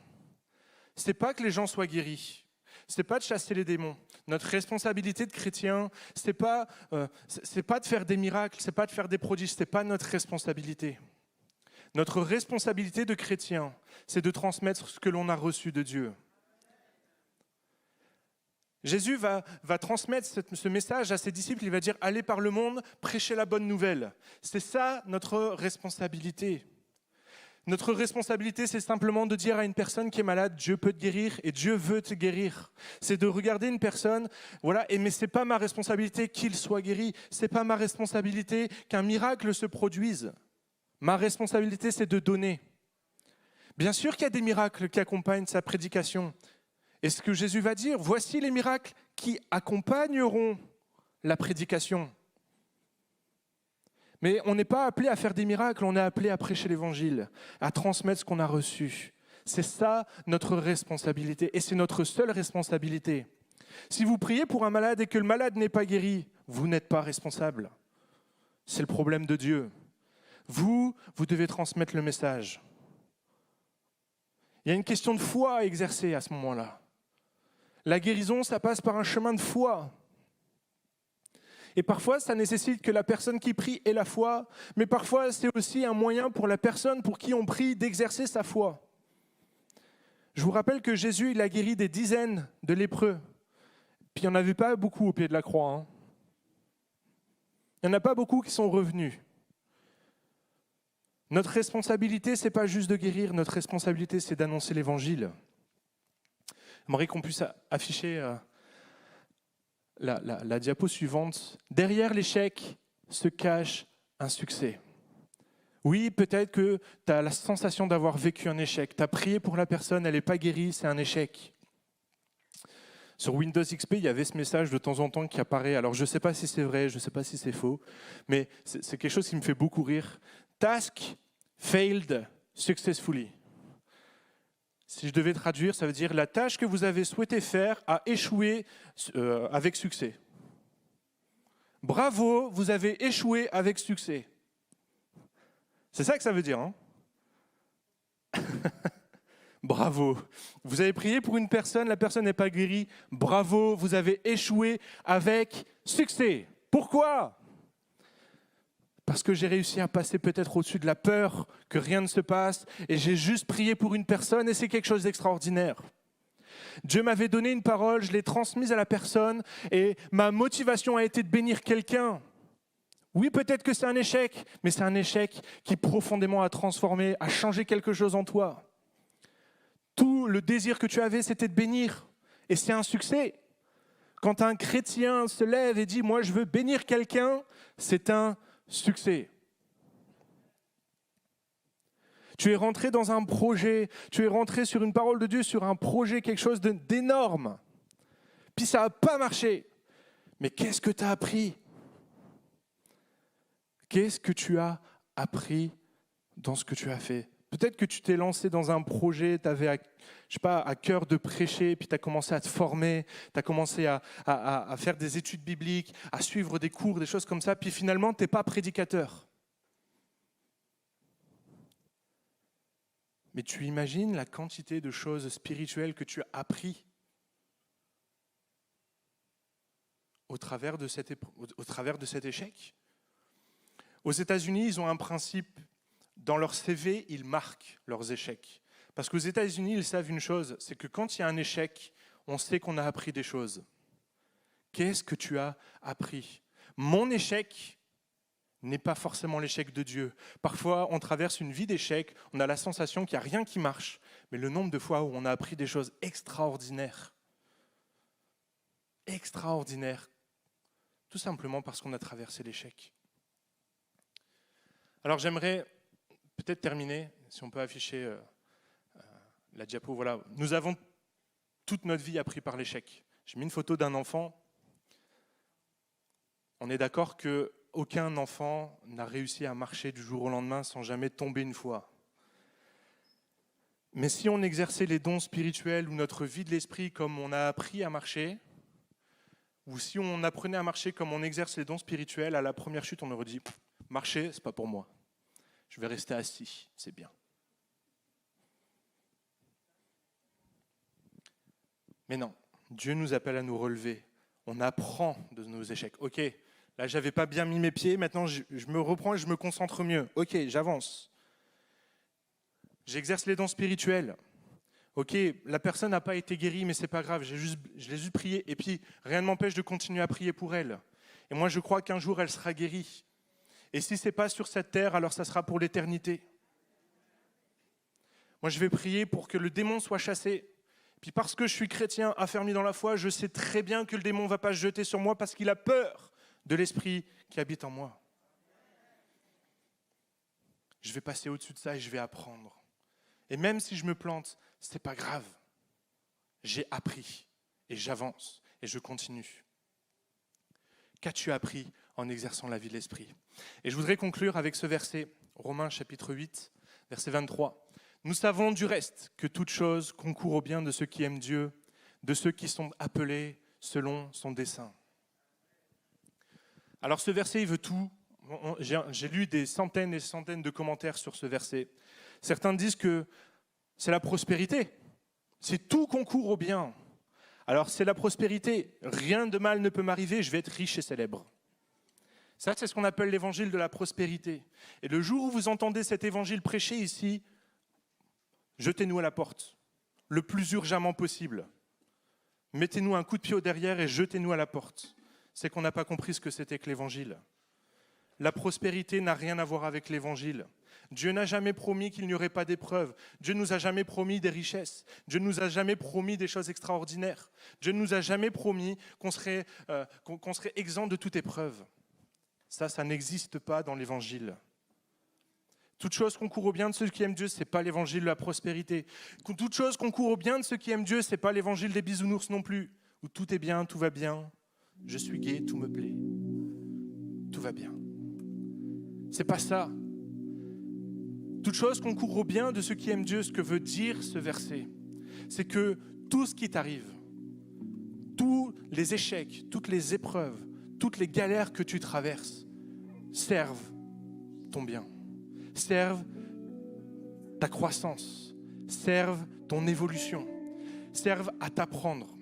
Speaker 2: c'est pas que les gens soient guéris, c'est pas de chasser les démons. Notre responsabilité de chrétien, c'est pas de faire des miracles, c'est pas de faire des prodiges, c'est pas notre responsabilité. Notre responsabilité de chrétien, c'est de transmettre ce que l'on a reçu de Dieu. Jésus va transmettre ce message à ses disciples, il va dire « Allez par le monde, prêchez la bonne nouvelle ». C'est ça notre responsabilité. Notre responsabilité, c'est simplement de dire à une personne qui est malade, Dieu peut te guérir et Dieu veut te guérir. C'est de regarder une personne, voilà, mais ce n'est pas ma responsabilité qu'il soit guéri, ce n'est pas ma responsabilité qu'un miracle se produise. Ma responsabilité, c'est de donner. Bien sûr qu'il y a des miracles qui accompagnent sa prédication. Et ce que Jésus va dire, voici les miracles qui accompagneront la prédication. Mais on n'est pas appelé à faire des miracles, on est appelé à prêcher l'évangile, à transmettre ce qu'on a reçu. C'est ça notre responsabilité et c'est notre seule responsabilité. Si vous priez pour un malade et que le malade n'est pas guéri, vous n'êtes pas responsable. C'est le problème de Dieu. Vous devez transmettre le message. Il y a une question de foi à exercer à ce moment-là. La guérison, ça passe par un chemin de foi. Et parfois, ça nécessite que la personne qui prie ait la foi, mais parfois, c'est aussi un moyen pour la personne pour qui on prie d'exercer sa foi. Je vous rappelle que Jésus, il a guéri des dizaines de lépreux. Puis il n'y en avait pas beaucoup au pied de la croix. Il n'y en a pas beaucoup qui sont revenus. Notre responsabilité, ce n'est pas juste de guérir, notre responsabilité, c'est d'annoncer l'évangile. J'aimerais qu'on puisse afficher la diapo suivante. Derrière l'échec se cache un succès. Oui, peut-être que tu as la sensation d'avoir vécu un échec. Tu as prié pour la personne, elle n'est pas guérie, c'est un échec. Sur Windows XP, il y avait ce message de temps en temps qui apparaît. Alors, je ne sais pas si c'est vrai, je ne sais pas si c'est faux, mais c'est quelque chose qui me fait beaucoup rire. Task failed successfully. Si je devais traduire, ça veut dire la tâche que vous avez souhaité faire a échoué avec succès. Bravo, vous avez échoué avec succès. C'est ça que ça veut dire, hein? Bravo. Vous avez prié pour une personne, la personne n'est pas guérie. Bravo, vous avez échoué avec succès. Pourquoi ? Parce que j'ai réussi à passer peut-être au-dessus de la peur que rien ne se passe et j'ai juste prié pour une personne et c'est quelque chose d'extraordinaire. Dieu m'avait donné une parole, je l'ai transmise à la personne et ma motivation a été de bénir quelqu'un. Oui, peut-être que c'est un échec, mais c'est un échec qui profondément a transformé, a changé quelque chose en toi. Tout le désir que tu avais, c'était de bénir. Et c'est un succès. Quand un chrétien se lève et dit « moi, je veux bénir quelqu'un », c'est un succès. Tu es rentré dans un projet, tu es rentré sur une parole de Dieu, sur un projet, quelque chose d'énorme. Puis ça n'a pas marché. Mais qu'est-ce que tu as appris ? Qu'est-ce que tu as appris dans ce que tu as fait ? Peut-être que tu t'es lancé dans un projet, tu avais à cœur de prêcher, puis tu as commencé à te former, tu as commencé à faire des études bibliques, à suivre des cours, des choses comme ça, puis finalement, tu n'es pas prédicateur. Mais tu imagines la quantité de choses spirituelles que tu as appris au travers de cet échec ? Aux États-Unis, ils ont un principe. Dans leur CV, ils marquent leurs échecs. Parce qu'aux États-Unis, ils savent une chose, c'est que quand il y a un échec, on sait qu'on a appris des choses. Qu'est-ce que tu as appris ? Mon échec n'est pas forcément l'échec de Dieu. Parfois, on traverse une vie d'échecs, on a la sensation qu'il n'y a rien qui marche, mais le nombre de fois où on a appris des choses extraordinaires, tout simplement parce qu'on a traversé l'échec. Alors j'aimerais peut-être terminer, si on peut afficher la diapo. Voilà. Nous avons toute notre vie appris par l'échec. J'ai mis une photo d'un enfant. On est d'accord qu'aucun enfant n'a réussi à marcher du jour au lendemain sans jamais tomber une fois. Mais si on exerçait les dons spirituels ou notre vie de l'esprit comme on a appris à marcher, ou si on apprenait à marcher comme on exerce les dons spirituels, à la première chute, on aurait dit « marcher, c'est pas pour moi. Je vais rester assis, c'est bien. » Mais non, Dieu nous appelle à nous relever. On apprend de nos échecs. Ok, là, je n'avais pas bien mis mes pieds, maintenant je me reprends et je me concentre mieux. Ok, j'avance. J'exerce les dons spirituels. Ok, la personne n'a pas été guérie, mais ce n'est pas grave, je l'ai juste prié. Et puis, rien ne m'empêche de continuer à prier pour elle. Et moi, je crois qu'un jour, elle sera guérie. Et si ce n'est pas sur cette terre, alors ça sera pour l'éternité. Moi, je vais prier pour que le démon soit chassé. Puis parce que je suis chrétien, affermi dans la foi, je sais très bien que le démon ne va pas se jeter sur moi parce qu'il a peur de l'esprit qui habite en moi. Je vais passer au-dessus de ça et je vais apprendre. Et même si je me plante, ce n'est pas grave. J'ai appris et j'avance et je continue. Qu'as-tu appris en exerçant la vie de l'esprit ? Et je voudrais conclure avec ce verset, Romains chapitre 8, verset 23. Nous savons du reste que toute chose concourt au bien de ceux qui aiment Dieu, de ceux qui sont appelés selon son dessein. Alors ce verset, il veut tout. J'ai lu des centaines et des centaines de commentaires sur ce verset. Certains disent que c'est la prospérité. C'est tout concourt au bien. Alors c'est la prospérité. Rien de mal ne peut m'arriver, je vais être riche et célèbre. Ça, c'est ce qu'on appelle l'évangile de la prospérité. Et le jour où vous entendez cet évangile prêché ici, jetez-nous à la porte, le plus urgemment possible. Mettez-nous un coup de pied au derrière et jetez-nous à la porte. C'est qu'on n'a pas compris ce que c'était que l'évangile. la prospérité n'a rien à voir avec l'évangile. Dieu n'a jamais promis qu'il n'y aurait pas d'épreuves. Dieu ne nous a jamais promis des richesses. Dieu ne nous a jamais promis des choses extraordinaires. Dieu ne nous a jamais promis qu'on serait exempt de toute épreuve. Ça n'existe pas dans l'évangile. Toute chose concourt au bien de ceux qui aiment Dieu, ce n'est pas l'évangile de la prospérité. Toute chose concourt au bien de ceux qui aiment Dieu, ce n'est pas l'évangile des bisounours non plus. Où tout est bien, tout va bien, je suis gai, tout me plaît, tout va bien. C'est pas ça. Toute chose concourt au bien de ceux qui aiment Dieu. Ce que veut dire ce verset, c'est que tout ce qui t'arrive, tous les échecs, toutes les épreuves, toutes les galères que tu traverses servent ton bien, servent ta croissance, servent ton évolution, servent à t'apprendre.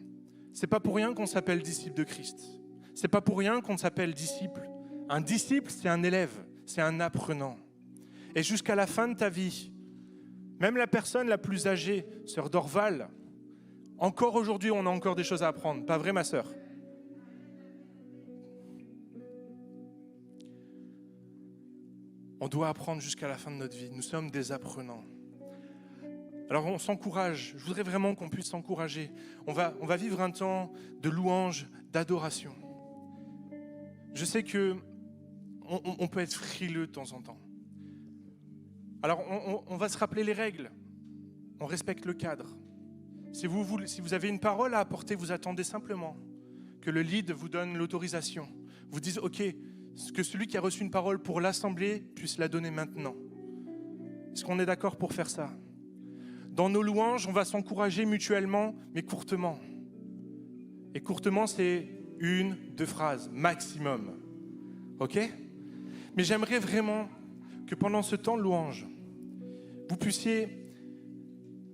Speaker 2: C'est pas pour rien qu'on s'appelle disciple de Christ. C'est pas pour rien qu'on s'appelle disciple. Un disciple, c'est un élève, c'est un apprenant. Et jusqu'à la fin de ta vie, même la personne la plus âgée, sœur Dorval, encore aujourd'hui, on a encore des choses à apprendre. Pas vrai, ma sœur? On doit apprendre jusqu'à la fin de notre vie. Nous sommes des apprenants. Alors on s'encourage. Je voudrais vraiment qu'on puisse s'encourager. On va vivre un temps de louange, d'adoration. Je sais que on peut être frileux de temps en temps. Alors on va se rappeler les règles. On respecte le cadre. Si vous avez une parole à apporter, vous attendez simplement que le lead vous donne l'autorisation. Vous dites, ok, que celui qui a reçu une parole pour l'assemblée puisse la donner maintenant. Est-ce qu'on est d'accord pour faire ça? Dans nos louanges, on va s'encourager mutuellement, mais courtement. Et courtement, c'est 1-2 phrases, maximum. Ok? Mais j'aimerais vraiment que pendant ce temps de louange, vous puissiez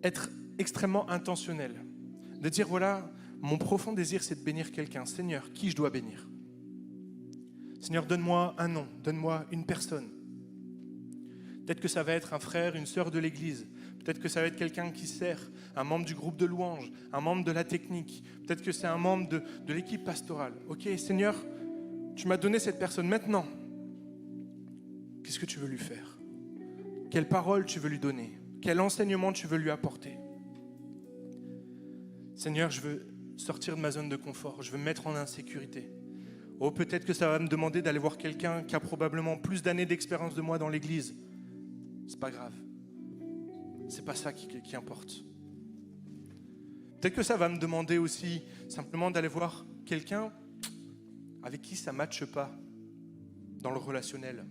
Speaker 2: être extrêmement intentionnel. De dire, voilà, mon profond désir, c'est de bénir quelqu'un. Seigneur, qui je dois bénir? Seigneur, donne-moi un nom, donne-moi une personne. Peut-être que ça va être un frère, une sœur de l'église. Peut-être que ça va être quelqu'un qui sert, un membre du groupe de louange, un membre de la technique. Peut-être que c'est un membre de l'équipe pastorale. Ok, Seigneur, tu m'as donné cette personne maintenant. Qu'est-ce que tu veux lui faire? Quelle parole tu veux lui donner? Quel enseignement tu veux lui apporter? Seigneur, je veux sortir de ma zone de confort. Je veux me mettre en insécurité. Oh, peut-être que ça va me demander d'aller voir quelqu'un qui a probablement plus d'années d'expérience de moi dans l'église. C'est pas grave. C'est pas ça qui importe. Peut-être que ça va me demander aussi simplement d'aller voir quelqu'un avec qui ça ne matche pas dans le relationnel.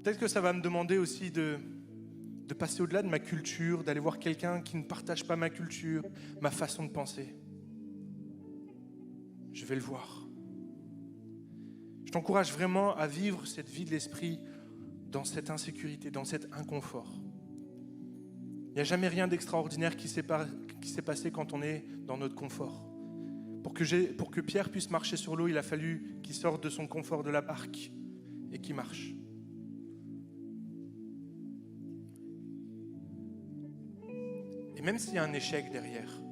Speaker 2: Peut-être que ça va me demander aussi de passer au-delà de ma culture, d'aller voir quelqu'un qui ne partage pas ma culture, ma façon de penser. Je vais le voir. Je t'encourage vraiment à vivre cette vie de l'esprit dans cette insécurité, dans cet inconfort. Il n'y a jamais rien d'extraordinaire qui s'est passé quand on est dans notre confort. Pour que Pierre puisse marcher sur l'eau, il a fallu qu'il sorte de son confort de la barque et qu'il marche. Et même s'il y a un échec derrière,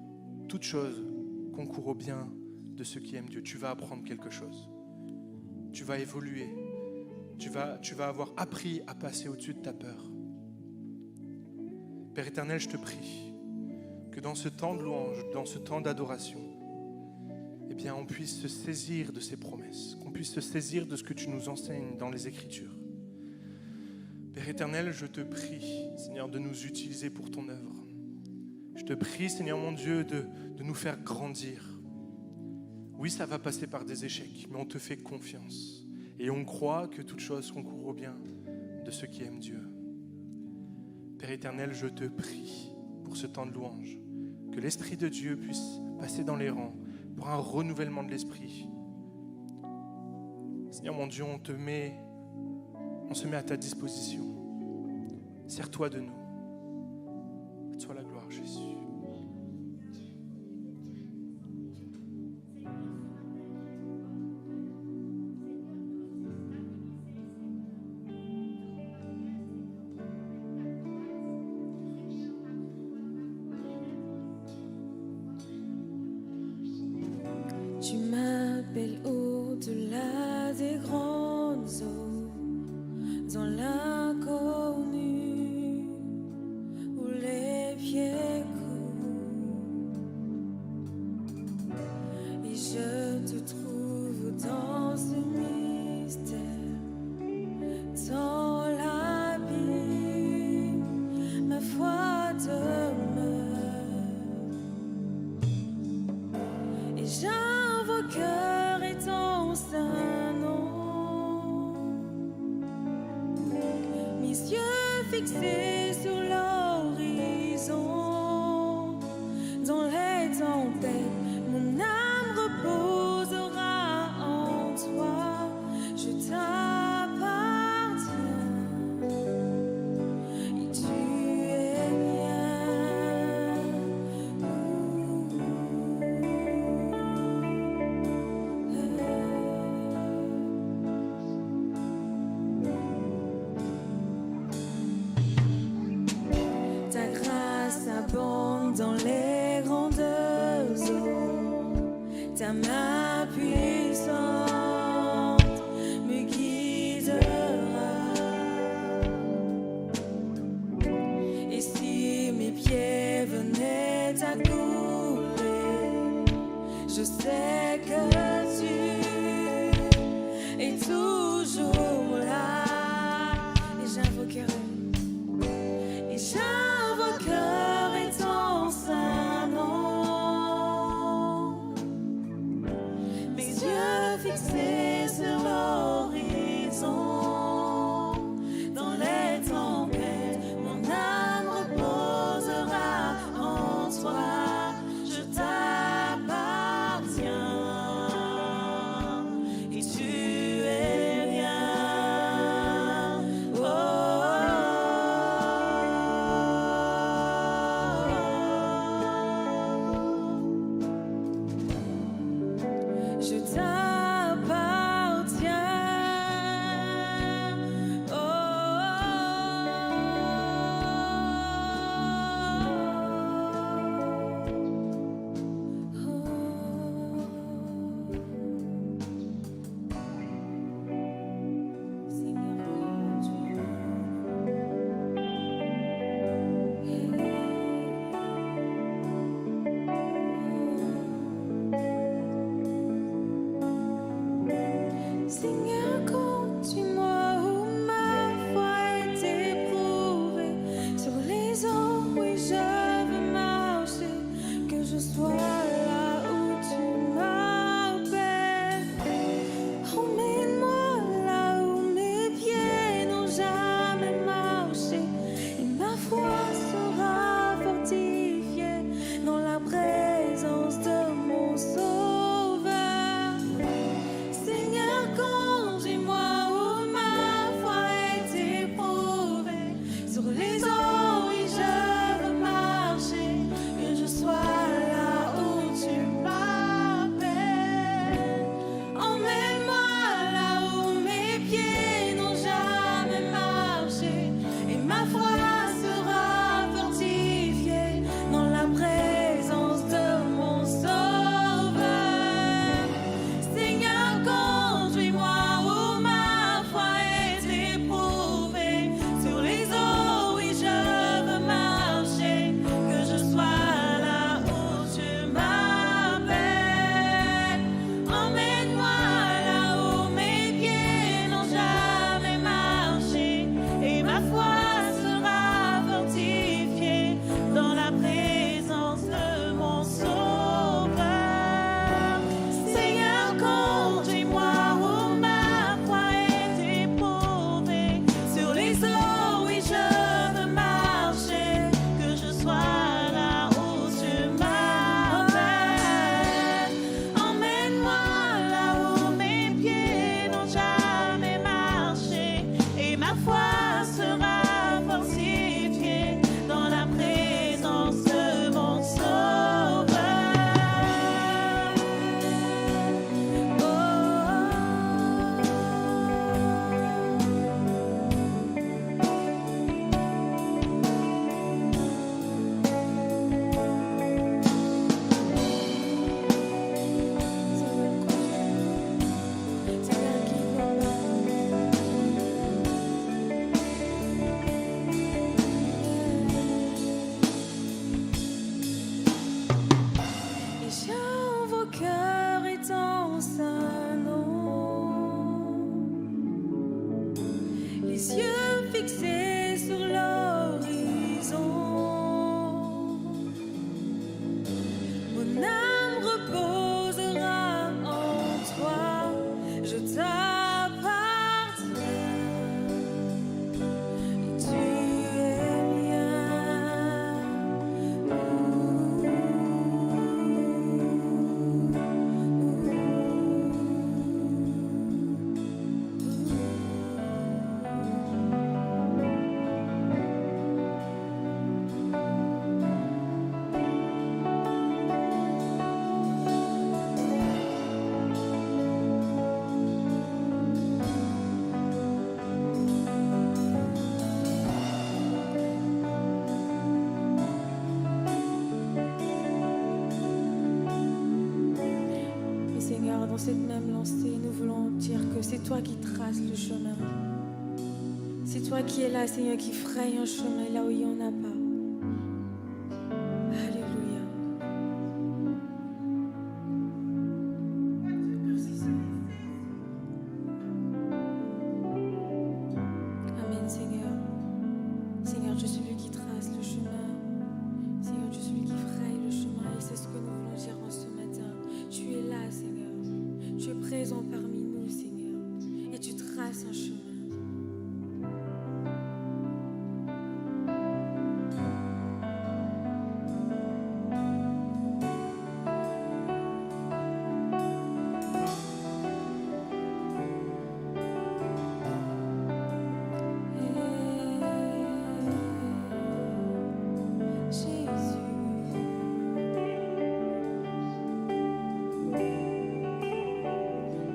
Speaker 2: toute chose concourt au bien de ceux qui aiment Dieu. Tu vas apprendre quelque chose. Tu vas évoluer. Tu vas avoir appris à passer au-dessus de ta peur. Père éternel, je te prie que dans ce temps de louange, dans ce temps d'adoration, eh bien, on puisse se saisir de ces promesses, qu'on puisse se saisir de ce que tu nous enseignes dans les Écritures. Père éternel, je te prie, Seigneur, de nous utiliser pour ton œuvre. Je te prie, Seigneur mon Dieu, de nous faire grandir. Oui, ça va passer par des échecs, mais on te fait confiance. Et on croit que toute chose concourt au bien de ceux qui aiment Dieu. Père éternel, je te prie pour ce temps de louange, que l'Esprit de Dieu puisse passer dans les rangs pour un renouvellement de l'esprit. Seigneur mon Dieu, on se met à ta disposition. Sers-toi de nous. À toi la gloire, Jésus.
Speaker 1: Tu m'appelles au-delà des grands dans l'inconnu où les pieds courent. Et je te trouve dans ce mystère, dans l'abîme, ma foi demeure. Et j'invoquerai ton saint nom, mes yeux fixés sur l'horizon. Dans les tempêtes, mon âme reposera en toi. Je t'appartiens et tu es mien. les yeux fixés sur l'horizon. Mon âme reposera en toi, je t'appartiens, et tu es mien. Mais Seigneur, dans cette même lancée, nous voulons dire que c'est toi qui traces le chemin. C'est toi qui es là, Seigneur, qui fraye un chemin là où il n'y en a pas. Alléluia. Merci, Seigneur. Amen, Seigneur. Seigneur, tu es celui qui trace le chemin. Seigneur, tu es celui qui fraye le chemin. Et c'est ce que nous voulons dire en ce matin. Tu es là, Seigneur. Tu es présent parmi nous, Seigneur. Et tu traces un chemin.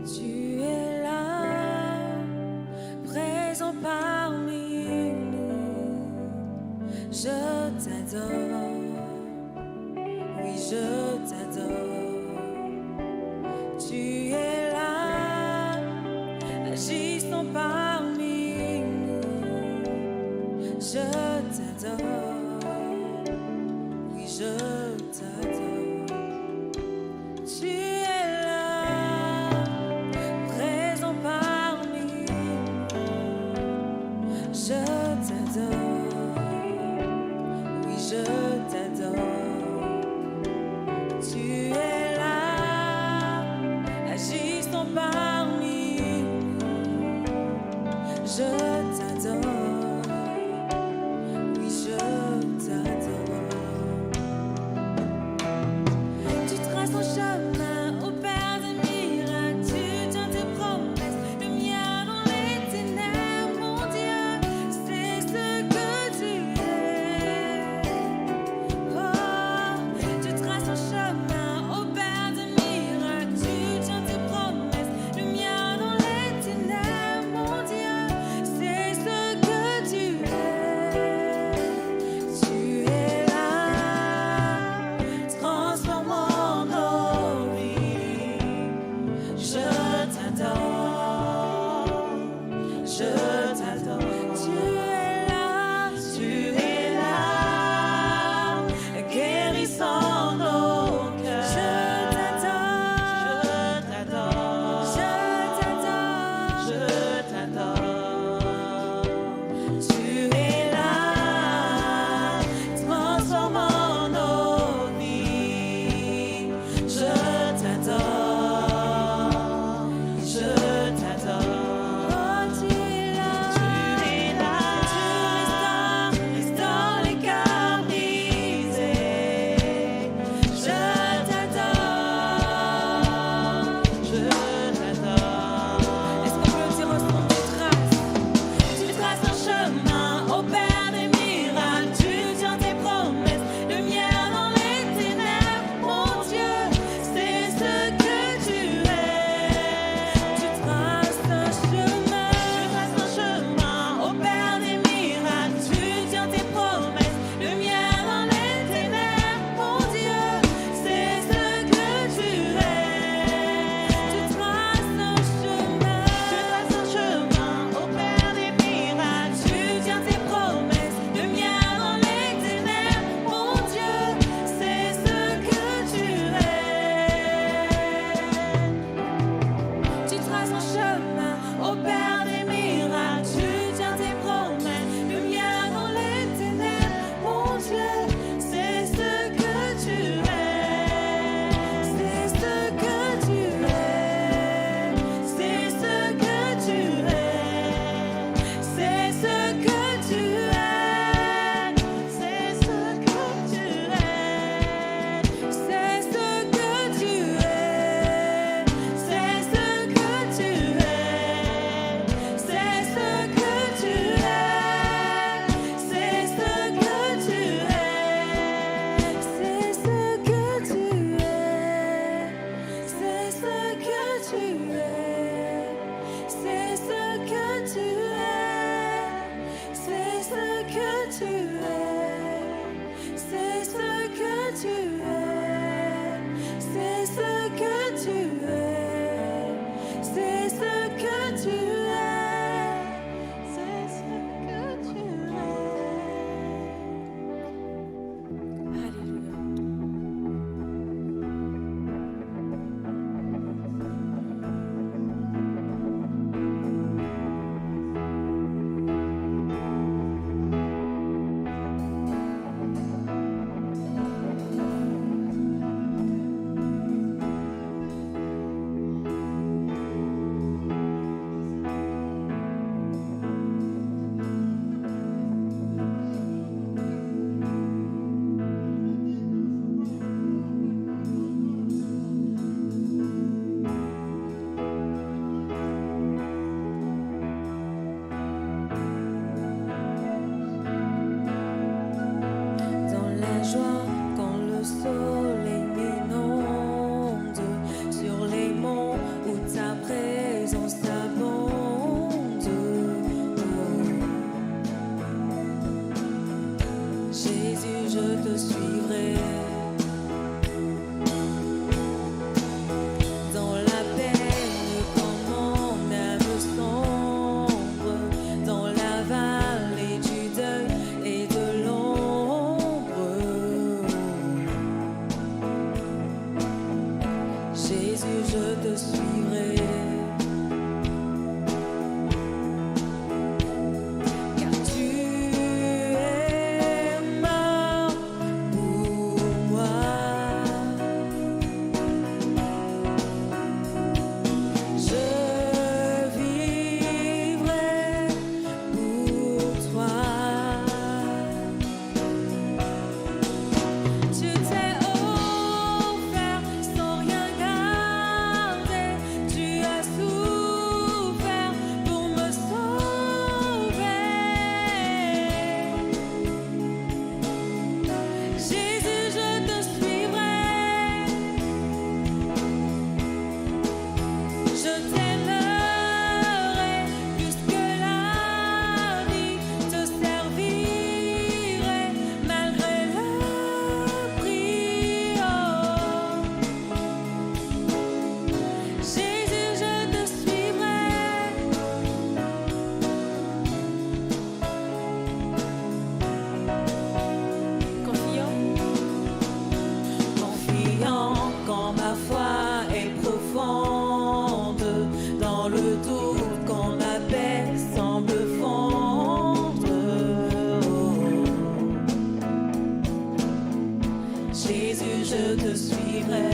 Speaker 1: Tu es là, présent parmi nous. Je t'adore, oui je t'adore. Tu es là, agissant parmi nous. Je t'adore, oui je t'adore. Tu es là, présent parmi nous. Je t'adore, oui je t'adore. Tu es là, agissant parmi nous. Je t'adore, oui je t'adore. Tu traces ton chemin au Père des miracles, tu tiens tes promesses, lumière dans les ténèbres, mon Dieu, c'est ce que tu es. Oh, tu traces ton chemin au Père des miracles, tu tiens tes promesses, lumière dans les ténèbres, mon Dieu, c'est ce que joie quand le soleil m'inonde sur les monts où ta présence abonde. Jésus, je te suivrai. Dans la peine, quand mon âme sombre, dans la vallée du deuil et de l'ombre, Jésus, je te suivrai. Car tu es mort pour moi. Je vivrai pour toi. Tu t'es offert sans rien garder. Tu as souffert pour me sauver. Jésus, je te suivrai. Je t'aimerai plus que la vie, te servirai malgré le prix. Oh. Jésus, je te suivrai. Confiant quand ma foi est profonde, dans le doute quand ma paix semble fondre. Oh. Jésus, je te suivrai.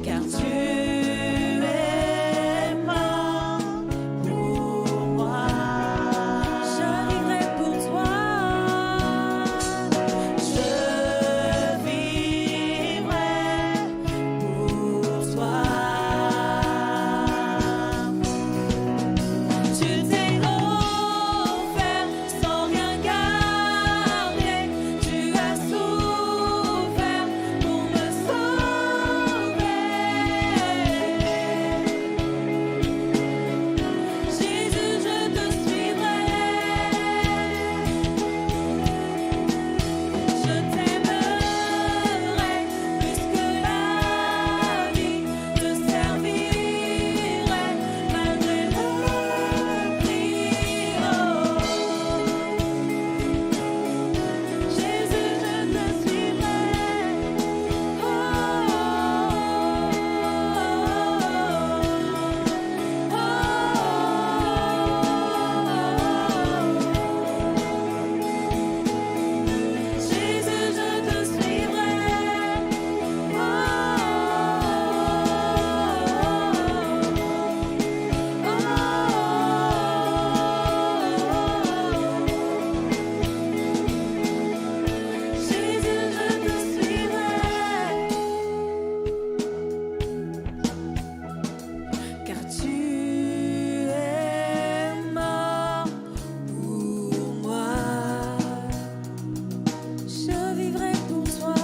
Speaker 1: Car tu es mort pour moi. Je vivrai pour toi. Je vivrai pour toi. Tu t'es offert sans rien garder. Tu as souffert pour me sauver. Jésus, je te suivrai. Je t'aimerai plus que la vie, te servirai malgré le prix. Oh. Jésus, je te suivrai. Jésus, je te suivrai. Jésus, je te suivrai. Car tu es mort pour moi. Je vivrai pour toi.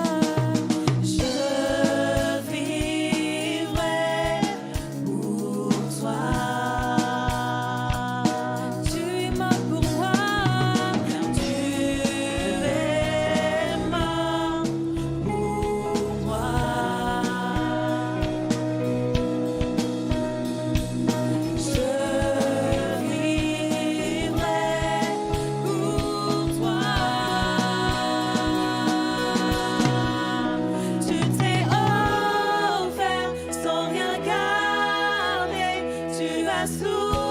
Speaker 1: Je vivrai pour toi. Tu es mort pour moi. Car tu es mort pour moi. Je vivrai pour toi. Tu t'es offert sans rien garder. Tu as souffert